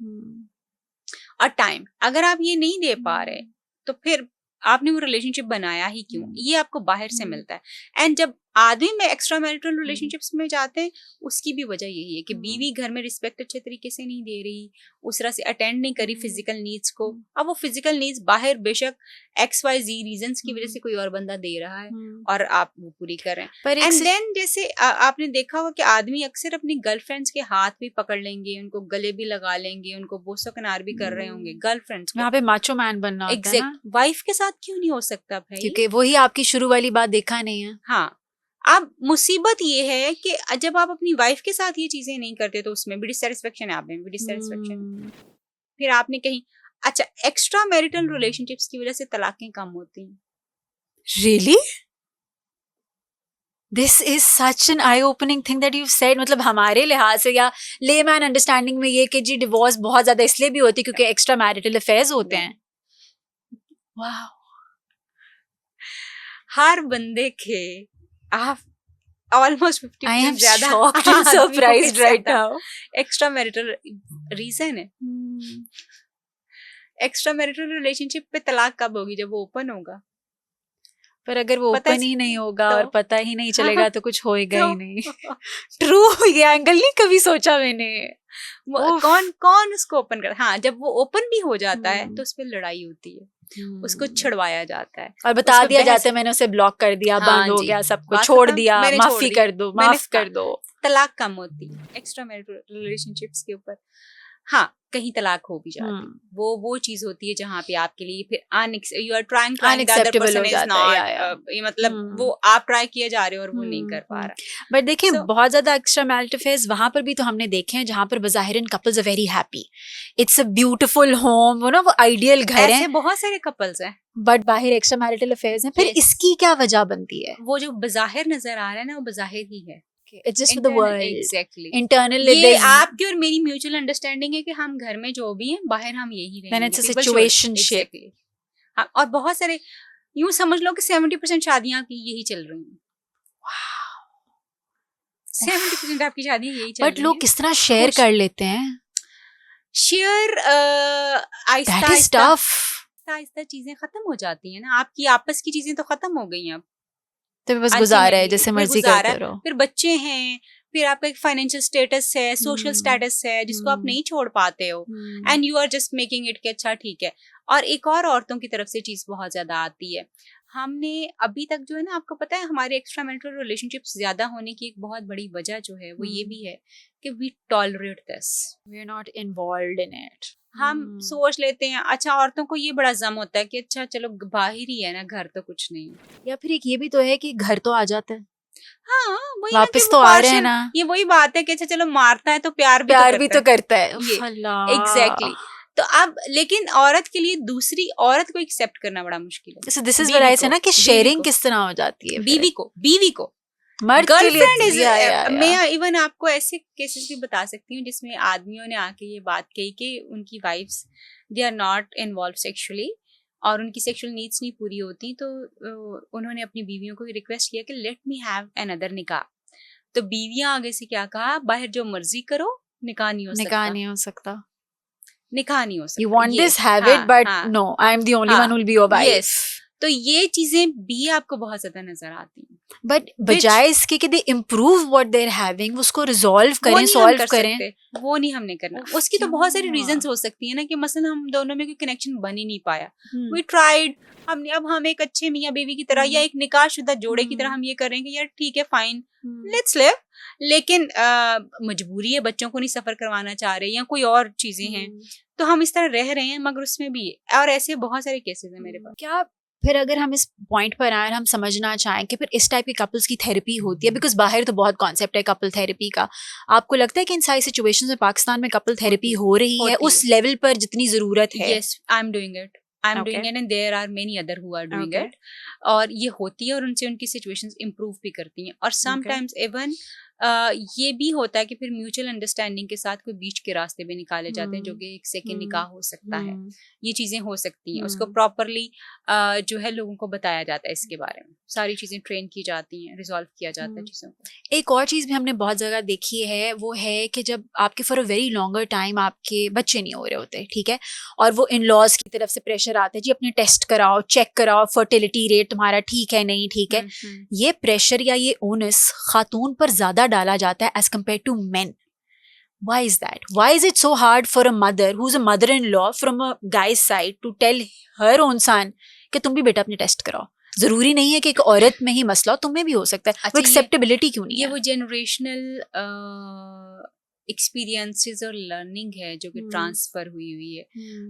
[SPEAKER 1] और टाइम। अगर आप ये नहीं दे पा रहे तो फिर आपने वो रिलेशनशिप बनाया ही क्यों? ये आपको बाहर से मिलता है। एंड जब आदमी में एक्स्ट्रा मैरिटल रिलेशनशिप्स में जाते हैं, उसकी भी वजह यही है कि बीवी घर में रिस्पेक्ट अच्छे तरीके से नहीं दे रही, उस तरह से अटेंड नहीं करी फिजिकल नीड्स को। अब वो फिजिकल नीड्स बाहर बेशक XYZ रीजंस की वजह से कोई और बंदा दे रहा है और आप वो पूरी कर रहे हैं।
[SPEAKER 2] पर
[SPEAKER 1] एंड देन जैसे आपने देखा होगा कि आदमी अक्सर अपनी गर्लफ्रेंड्स के हाथ भी पकड़ लेंगे, उनको गले भी लगा लेंगे, उनको बोसो किनार भी कर रहे होंगे गर्लफ्रेंड्स को।
[SPEAKER 2] यहाँ पे माचो मैन बनना होता है ना,
[SPEAKER 1] एग्जैक्ट। वाइफ के साथ क्यों नहीं हो सकता भाई?
[SPEAKER 2] क्योंकि वही आपकी शुरू वाली बात देखा नहीं है।
[SPEAKER 1] हाँ, अब मुसीबत ये है कि जब आप अपनी वाइफ के साथ ये चीजें नहीं करते तो उसमें भी डिससेटिस्फेक्शन है, आप में भी डिससेटिस्फेक्शन। फिर आपने कहीं अच्छा एक्स्ट्रा मैरिटल रिलेशनशिप्स की वजह से तलाकें कम होती हैं।
[SPEAKER 2] Really? This is such an I opening thing that you said. मतलब हमारे लिहाज से या लेमैन अंडरस्टैंडिंग में ये कि जी डिवोर्स बहुत ज्यादा इसलिए भी होती है क्योंकि एक्स्ट्रा मैरिटल अफेयर्स होते हैं। वाह,
[SPEAKER 1] हर बंदे के आप ऑलमोस्ट 50%
[SPEAKER 2] आई एम
[SPEAKER 1] ज्यादा
[SPEAKER 2] shocked and surprised right now.
[SPEAKER 1] Extra marital reason है। एक्स्ट्रा मैरिटल रिलेशनशिप पे तलाक कब होगी? जब वो ओपन होगा।
[SPEAKER 2] पर अगर वो
[SPEAKER 1] पता
[SPEAKER 2] ओपन ही नहीं होगा
[SPEAKER 1] तो-
[SPEAKER 2] और पता ही नहीं चलेगा तो कुछ होएगा
[SPEAKER 1] तो-
[SPEAKER 2] ही नहीं। ट्रू, ये एंगल नहीं कभी सोचा मैंने। उफ।
[SPEAKER 1] कौन उसको ओपन कर? हाँ, जब वो ओपन भी हो जाता है तो उस पर लड़ाई होती है, उसको छुड़वाया जाता है
[SPEAKER 2] और बता
[SPEAKER 1] उसको
[SPEAKER 2] दिया
[SPEAKER 1] बहस-
[SPEAKER 2] जाता है मैंने उसे ब्लॉक कर दिया,
[SPEAKER 1] हाँ
[SPEAKER 2] बंद हो
[SPEAKER 1] जी,
[SPEAKER 2] गया, सबको
[SPEAKER 1] बात
[SPEAKER 2] छोड़
[SPEAKER 1] खत्म,
[SPEAKER 2] दिया,
[SPEAKER 1] मैंने छोड़
[SPEAKER 2] माफी
[SPEAKER 1] दी,
[SPEAKER 2] कर दो,
[SPEAKER 1] मैंने-
[SPEAKER 2] माफ कर दो।
[SPEAKER 1] तलाक कम होती है एक्स्ट्रा मैरिटल रिलेशनशिप्स के ऊपर। हाँ, कहीं तलाक हो भी जाती है। वो चीज होती है जहाँ पे आपके लिए फिर यू आर ट्राइंग
[SPEAKER 2] Unacceptable हो जाता है, या।
[SPEAKER 1] ये मतलब वो आप ट्राई किए जा रहे हो और वो नहीं कर पा रहा।
[SPEAKER 2] बट देखिए
[SPEAKER 1] So-
[SPEAKER 2] बहुत ज्यादा एक्स्ट्रा मैरिटल अफेयर्स वहां पर भी तो हमने देखे हैं जहां पर बज़ाहिरन couples are very happy, it's a beautiful home, वो ना वो आइडियल घर
[SPEAKER 1] ऐसे
[SPEAKER 2] है,
[SPEAKER 1] बहुत सारे कपल्स हैं।
[SPEAKER 2] बट बाहर एक्स्ट्रा मैरिटल अफेयर्स हैं। फिर
[SPEAKER 1] Yes.
[SPEAKER 2] इसकी क्या वजह बनती है?
[SPEAKER 1] वो जो बज़ाहिर नजर आ रहा है ना, वो बज़ाहिर ही है।
[SPEAKER 2] It's just for the world.
[SPEAKER 1] Exactly.
[SPEAKER 2] Internal
[SPEAKER 1] ये आपकी और मेरी म्यूचुअल अंडरस्टैंडिंग है कि हम घर में जो भी हैं, बाहर हम यही
[SPEAKER 2] Then
[SPEAKER 1] रहेंगे।
[SPEAKER 2] it's a
[SPEAKER 1] People should-
[SPEAKER 2] situationship.
[SPEAKER 1] Exactly. हाँ, और बहुत सारे यूं समझ लो कि 70% शादियां की यही चल रही हैं। 70% आपकी शादियां यही चल
[SPEAKER 2] बट
[SPEAKER 1] रही
[SPEAKER 2] लोग किस तरह शेयर
[SPEAKER 1] खुश-
[SPEAKER 2] कर लेते हैं?
[SPEAKER 1] शेयर आहिस्ता
[SPEAKER 2] That is
[SPEAKER 1] आहिस्ता
[SPEAKER 2] tough.
[SPEAKER 1] आहिस्ता चीजें खत्म हो जाती हैं ना। आपकी आपस की चीजें तो खत्म हो गई हैं अब।
[SPEAKER 2] तो बस गुजारा है,
[SPEAKER 1] Ultimately,
[SPEAKER 2] जैसे
[SPEAKER 1] फिर
[SPEAKER 2] मर्जी
[SPEAKER 1] गुजारा
[SPEAKER 2] करते
[SPEAKER 1] है,
[SPEAKER 2] रहो।
[SPEAKER 1] फिर बच्चे हैं, फिर आपका एक फाइनेंशियल स्टेटस है, सोशल स्टेटस है जिसको आप नहीं छोड़ पाते हो, and you are just making it कि अच्छा ठीक है। और एक और औरतों की तरफ से चीज बहुत ज्यादा आती है। हमने अभी तक जो है ना, आपको पता है हमारे एक्स्ट्रा मैरिटल रिलेशनशिप्स ज्यादा होने की एक बहुत बड़ी वजह जो है वो ये भी है कि we tolerate this,
[SPEAKER 2] we are not involved in it.
[SPEAKER 1] हम सोच लेते हैं अच्छा औरतों को ये बड़ा जम होता है कि अच्छा चलो बाहर ही है ना, घर तो कुछ नहीं।
[SPEAKER 2] या फिर एक ये भी तो है कि घर तो आ जाता है,
[SPEAKER 1] हाँ, वही ना कि
[SPEAKER 2] वापस
[SPEAKER 1] वो
[SPEAKER 2] तो आ रहे हैं
[SPEAKER 1] partial-
[SPEAKER 2] ना,
[SPEAKER 1] ये वही बात है कि अच्छा चलो मारता है तो प्यार भी
[SPEAKER 2] तो करता है।
[SPEAKER 1] ये,
[SPEAKER 2] अल्लाह।
[SPEAKER 1] एग्जैक्टली। तो अब लेकिन औरत के लिए दूसरी औरत को एक्सेप्ट करना बड़ा मुश्किल है।
[SPEAKER 2] So this is
[SPEAKER 1] बीवी
[SPEAKER 2] what I
[SPEAKER 1] को-
[SPEAKER 2] say ना कि
[SPEAKER 1] बीवी
[SPEAKER 2] शेयरिंग
[SPEAKER 1] को-
[SPEAKER 2] किस तरह हो जाती है।
[SPEAKER 1] बीवी को
[SPEAKER 2] मर्द के लिए
[SPEAKER 1] गर्लफ्रेंड इज,
[SPEAKER 2] या।
[SPEAKER 1] मैं इवन आपको ऐसे केसेस भी बता सकती हूँ जिसमें आदमियों ने आके ये बात कही कि उनकी wives they are not involve sexually और उनकी सेक्सुअल नीड्स नहीं पूरी होती, तो उन्होंने अपनी बीवियों को रिक्वेस्ट किया कि लेट मी हैव अनदर निकाह। तो बीवियां आगे से क्या कहा, बाहर जो मर्जी करो, निकाह नहीं हो सकता,
[SPEAKER 2] निकाह नहीं हो सकता।
[SPEAKER 1] निकाह नहीं हो सकता।
[SPEAKER 2] You want
[SPEAKER 1] ये-
[SPEAKER 2] this, have
[SPEAKER 1] हाँ,
[SPEAKER 2] it, but
[SPEAKER 1] हाँ,
[SPEAKER 2] no, I am the only
[SPEAKER 1] हाँ,
[SPEAKER 2] one who will be your wife.
[SPEAKER 1] yes. तो ये चीजें भी आपको बहुत ज्यादा नजर आती हैं।
[SPEAKER 2] बट बजाय इसके कि they improve what they are having, उसको रिजॉल्व
[SPEAKER 1] वो
[SPEAKER 2] करें,
[SPEAKER 1] नहीं हम
[SPEAKER 2] सॉल्व
[SPEAKER 1] कर
[SPEAKER 2] करें।
[SPEAKER 1] सकते, वो नहीं हमने करना।
[SPEAKER 2] उफ,
[SPEAKER 1] उसकी तो बहुत सारी
[SPEAKER 2] क्यों?
[SPEAKER 1] रीजंस हो सकती है ना, कि मसलन हम दोनों में कोई कनेक्शन बन ही नहीं पाया।
[SPEAKER 2] हम्म,
[SPEAKER 1] वी ट्राइड, हमने, अब हम एक अच्छे मियाँ बीवी की तरह या एक निकाहशुदा जोड़े की तरह
[SPEAKER 2] हम्म,
[SPEAKER 1] हम ये करेंगे, यार ठीक है फाइन,
[SPEAKER 2] हम्म,
[SPEAKER 1] लेट्स लिव। लेकिन मजबूरी है, बच्चों को नहीं सफर करवाना चाह रहे या कोई और चीजें हैं, तो हम इस तरह रह रहे हैं, मगर उसमें भी है। और ऐसे बहुत सारे केसेस हैं मेरे पास।
[SPEAKER 2] क्या फिर अगर हम इस पॉइंट पर आए और हम समझना चाहें कि फिर इस टाइप के कपल्स की थेरेपी होती है, बिकॉज बाहर तो बहुत कॉन्सेप्ट है कपल थेरेपी का, आपको लगता है कि इन सारी सिचुएशंस में पाकिस्तान में कपल थेरेपी हो रही है
[SPEAKER 1] होती
[SPEAKER 2] उस लेवल पर जितनी जरूरत है?
[SPEAKER 1] Yes, I am doing it,
[SPEAKER 2] Okay.
[SPEAKER 1] And there are many other who are doing
[SPEAKER 2] Okay.
[SPEAKER 1] It. और ये होती है, और उनसे उनकी सिचुएशंस इम्प्रूव भी करती हैं। और समटाइम्स इवन ये भी होता है कि फिर म्यूचुअल अंडरस्टैंडिंग के साथ कोई बीच के रास्ते भी निकाले जाते हैं, जो कि एक सेकंड निकाह हो सकता है। ये चीजें हो सकती हैं, उसको प्रॉपरली जो है लोगों को बताया जाता है, इसके बारे में सारी चीजें ट्रेन की जाती हैं, रिजॉल्व किया जाता है चीजों को।
[SPEAKER 2] एक और चीज भी हमने बहुत जगह देखी है, वो है कि जब आपके for a very longer time आपके बच्चे नहीं हो रहे होते, ठीक है, और वो इन लॉज की तरफ से प्रेशर आता है, जी अपने टेस्ट कराओ, चेक कराओ, फर्टिलिटी रेट तुम्हारा ठीक है नहीं ठीक है। ये प्रेशर या ये ओनस खातून पर ज्यादा डाला जाता है as compare to men. Why is that? Why is it so hard for a mother who's a mother-in-law from a guy's side to tell her own son कि तुम भी बेटा अपने टेस्ट कराओ? जरूरी नहीं है कि एक औरत में ही मसला हो, तुम्हें भी हो सकता है। वो एक्सेप्टेबिलिटी क्यों नहीं
[SPEAKER 1] ये
[SPEAKER 2] है?
[SPEAKER 1] वो जनरेशनल एक्सपीरियंसेस और लर्निंग है जो कि ट्रांसफर हुई है।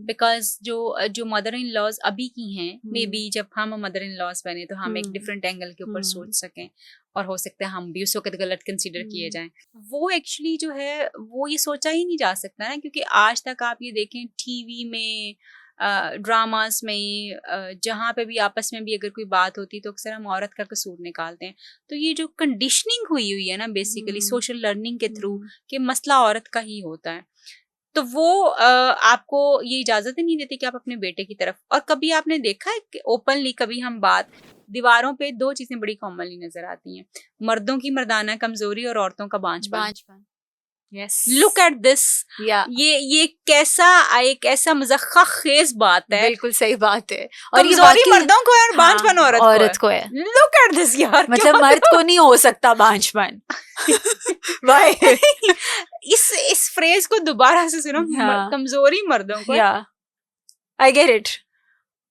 [SPEAKER 1] बिकॉज जो मदर इन लॉज अभी की हैं, मे बी जब हम मदर इन लॉज बने तो हम एक डिफरेंट एंगल के ऊपर सोच सकें, और हो सकता है हम भी उस वक्त गलत कंसीडर किए जाएं। वो एक्चुअली जो है वो ये सोचा ही नहीं जा सकता ना, क्योंकि आज तक आप ये देखें टीवी में, ड्रामास में, जहाँ पे भी आपस में भी अगर कोई बात होती तो अक्सर हम औरत का कसूर निकालते हैं। तो ये जो कंडीशनिंग हुई है ना, बेसिकली सोशल लर्निंग के थ्रू, कि मसला औरत का ही होता है, तो वो आपको ये इजाजत ही नहीं देती कि आप अपने बेटे की तरफ। और कभी आपने देखा है कि ओपनली कभी हम बात, दीवारों पे दो चीजें बड़ी कॉमनली नजर आती हैं, मर्दों की मर्दाना कमजोरी और औरतों का बांझपन।
[SPEAKER 2] Yes.
[SPEAKER 1] Look at this. ये कैसा एक ऐसा मज़ाक़ खेज बात है।
[SPEAKER 2] बिल्कुल सही बात है। और
[SPEAKER 1] कमजोरी मर्दों को है और बांझपन औरत को है। लुक एट दिस यार,
[SPEAKER 2] मतलब मर्द को नहीं हो सकता बांझपन।
[SPEAKER 1] इस फ्रेज को दोबारा से सुनो, कमजोरी मर्दों को है,
[SPEAKER 2] आई गेट इट,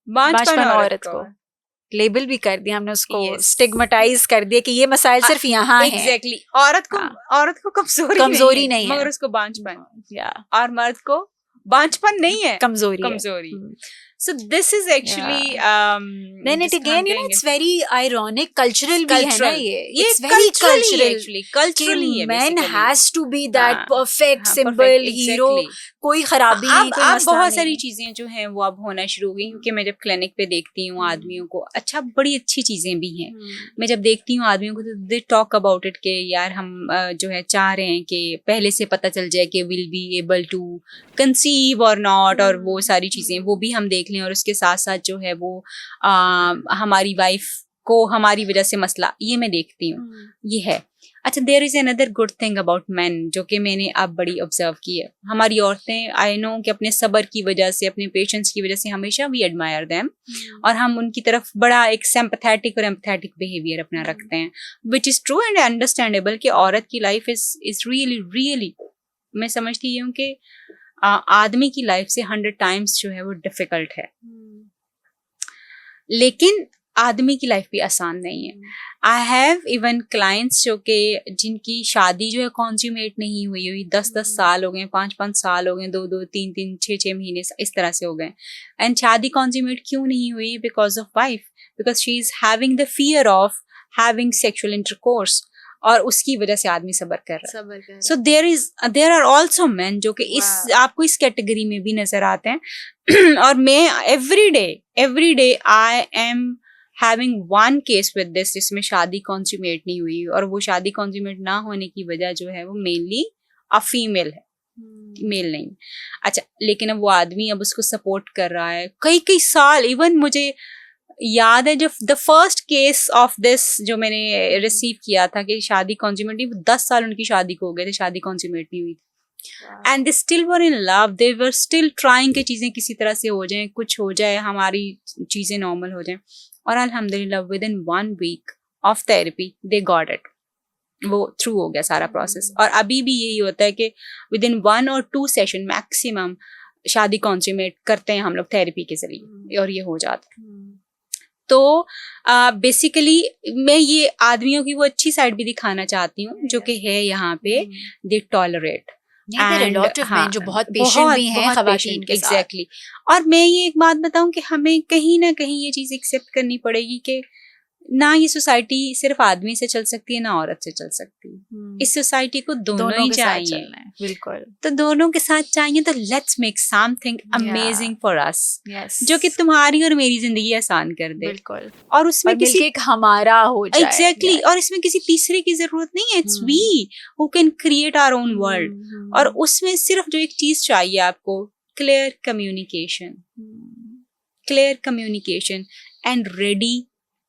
[SPEAKER 1] बांझपन औरत को।
[SPEAKER 2] लेबल भी कर दिया हमने उसको, स्टिग्मेटाइज कर दिया कि ये मसाइल सिर्फ यहाँ है।
[SPEAKER 1] एग्जैक्टली, औरत को कमजोरी नहीं है, मगर उसको बांझपन, और मर्द को बांझपन नहीं है, कमजोरी। So this is actually
[SPEAKER 2] then it again, you know, it's very ironic, cultural भी है ना ये
[SPEAKER 1] it's very culturally
[SPEAKER 2] man has to be that perfect symbol hero, कोई खराबी नहीं, कोई मसला
[SPEAKER 1] बहुत
[SPEAKER 2] नहीं।
[SPEAKER 1] सारी चीजें जो हैं वो अब होना शुरू हो गई, क्योंकि मैं जब क्लिनिक पे देखती हूँ आदमियों को, अच्छा बड़ी अच्छी चीजें भी हैं, मैं जब देखती हूँ आदमियों को तो दे टॉक अबाउट इट के यार हम जो है चाह रहे हैं कि पहले से पता चल जाए कि will be able to conceive और नॉट, और वो सारी चीजें वो भी हम देख लें, और उसके साथ साथ जो है वो हमारी वाइफ को हमारी वजह से मसला, ये मैं देखती हूँ, ये है। अच्छा, there is another good thing about man जो कि मैंने अब बड़ी ऑब्जर्व की है, हमारी औरतें, आई नो कि अपने सब्र की वजह से, अपने पेशेंस की वजह से हमेशा वी एडमायर देम, और हम उनकी तरफ बड़ा एक सिंपैथेटिक और एम्पैथेटिक बिहेवियर अपना रखते हैं, which is true and understandable कि औरत की लाइफ इज रियली मैं समझती हूँ कि आदमी की लाइफ से 100 टाइम्स जो है वो डिफिकल्ट है, लेकिन आदमी की लाइफ भी आसान नहीं है। आई हैव इवन क्लाइंट्स जो कि जिनकी शादी जो है कॉन्ज्यूमेट नहीं हुई 10-10 साल हो गए, 5-5 साल हो गए, 2-2, 3-3, 6-6 महीने इस तरह से हो गए, एंड शादी कॉन्ज्यूमेट क्यों नहीं हुई? Because of wife, because she is having the fear of having sexual intercourse, और उसकी वजह से आदमी सबर कर रहा है। So there are also men जो कि इस आपको इस कैटेगरी में भी नजर आते हैं और मैं every day I am having one case with this जिसमें शादी कॉन्ज्यूमेट नहीं हुई, और वो शादी कॉन्ज्यूमेट ना होने की वजह जो है वो मेनली अ फीमेल है, मेल नहीं। अच्छा, लेकिन अब वो आदमी अब उसको सपोर्ट कर रहा है कई साल। इवन मुझे याद है जो the first case of this जो मैंने रिसीव किया था कि शादी कॉन्ज्यूमेट नहीं, 10 साल उनकी शादी को हो गए थे, शादी कॉन्ज्यूमेट नहीं हुई थी, and they still were in love, they were still trying कि चीजें किसी तरह से हो जाएं, कुछ हो जाए, हमारी चीजें नॉर्मल हो जाएं, और अल्हम्दुलिल्लाह within 1 week of therapy they got it, वो थ्रू हो गया सारा प्रोसेस। और अभी भी यही होता है कि विद इन 1 और 2 सेशन मैक्सिमम शादी कॉन्सुमेट करते हैं हम लोग थेरेपी के जरिए, और ये हो जाता है। तो बेसिकली मैं ये आदमियों की वो अच्छी साइड भी दिखाना चाहती हूँ जो कि है यहाँ पे, दे टॉलरेट
[SPEAKER 2] जो बहुत पेशेंट भी हैं खवातीन के साथ।
[SPEAKER 1] एग्जैक्टली। और मैं ये एक बात बताऊं कि हमें कहीं ना कहीं ये चीज एक्सेप्ट करनी पड़ेगी कि ना ये सोसाइटी सिर्फ आदमी से चल सकती है ना औरत से चल सकती है। इस सोसाइटी को दोनों ही चाहिए,
[SPEAKER 2] बिल्कुल।
[SPEAKER 1] तो दोनों के साथ चाहिए, तो let's make something amazing for us, जो कि तुम्हारी और मेरी जिंदगी आसान कर दे।
[SPEAKER 2] बिल्कुल।
[SPEAKER 1] और उसमें किसी
[SPEAKER 2] एक हमारा हो जाए।
[SPEAKER 1] एग्जैक्टली। और इसमें किसी तीसरे की जरूरत नहीं है, it's we who can create our own world. और उसमें सिर्फ जो एक चीज चाहिए आपको, clear communication and ready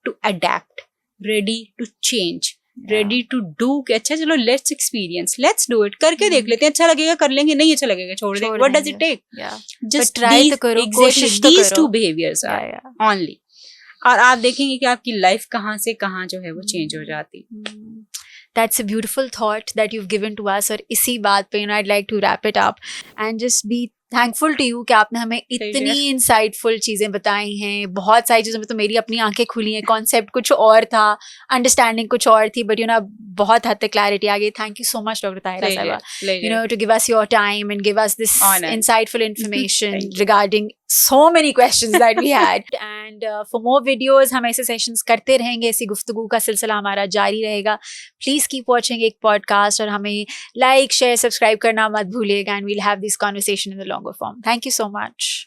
[SPEAKER 1] to adapt, ready to change, ready to do कि अच्छा चलो let's experience, let's do it, करके देख लेते हैं, अच्छा लगेगा कर लेंगे, नहीं अच्छा लगेगा छोड़ देंगे, what does it take? Just
[SPEAKER 2] try तो करो, कोशिश तो
[SPEAKER 1] these
[SPEAKER 2] करो।
[SPEAKER 1] 2 behaviors are only, और आप देखेंगे कि आपकी लाइफ कहाँ से कहाँ जो है वो चेंज हो जाती।
[SPEAKER 2] That's a beautiful thought that you've given to us, और इसी बात पे I'd like to wrap it up and just be thankful to you कि आपने हमें इतनी इंसाइटफुल चीजें बताई हैं। बहुत सारी चीजों में तो मेरी अपनी आंखें खुली हैं, कॉन्सेप्ट कुछ और था, अंडरस्टैंडिंग कुछ और थी, बट बहुत हद तक क्लैरिटी आ गई। Thank you so much doctor Tahira Sahiba, to give us your time and give us this insightful information regarding so many questions that we had. And for more videos हम ऐसे सेशंस करते रहेंगे, ऐसी गुफ्तगू का सिलसिला हमारा जारी रहेगा। प्लीज कीप वॉचिंग एक पॉडकास्ट, और हमें लाइक शेयर सब्सक्राइब करना मत भूलिएगा, and we'll have this conversation in the longer form. Thank you so much.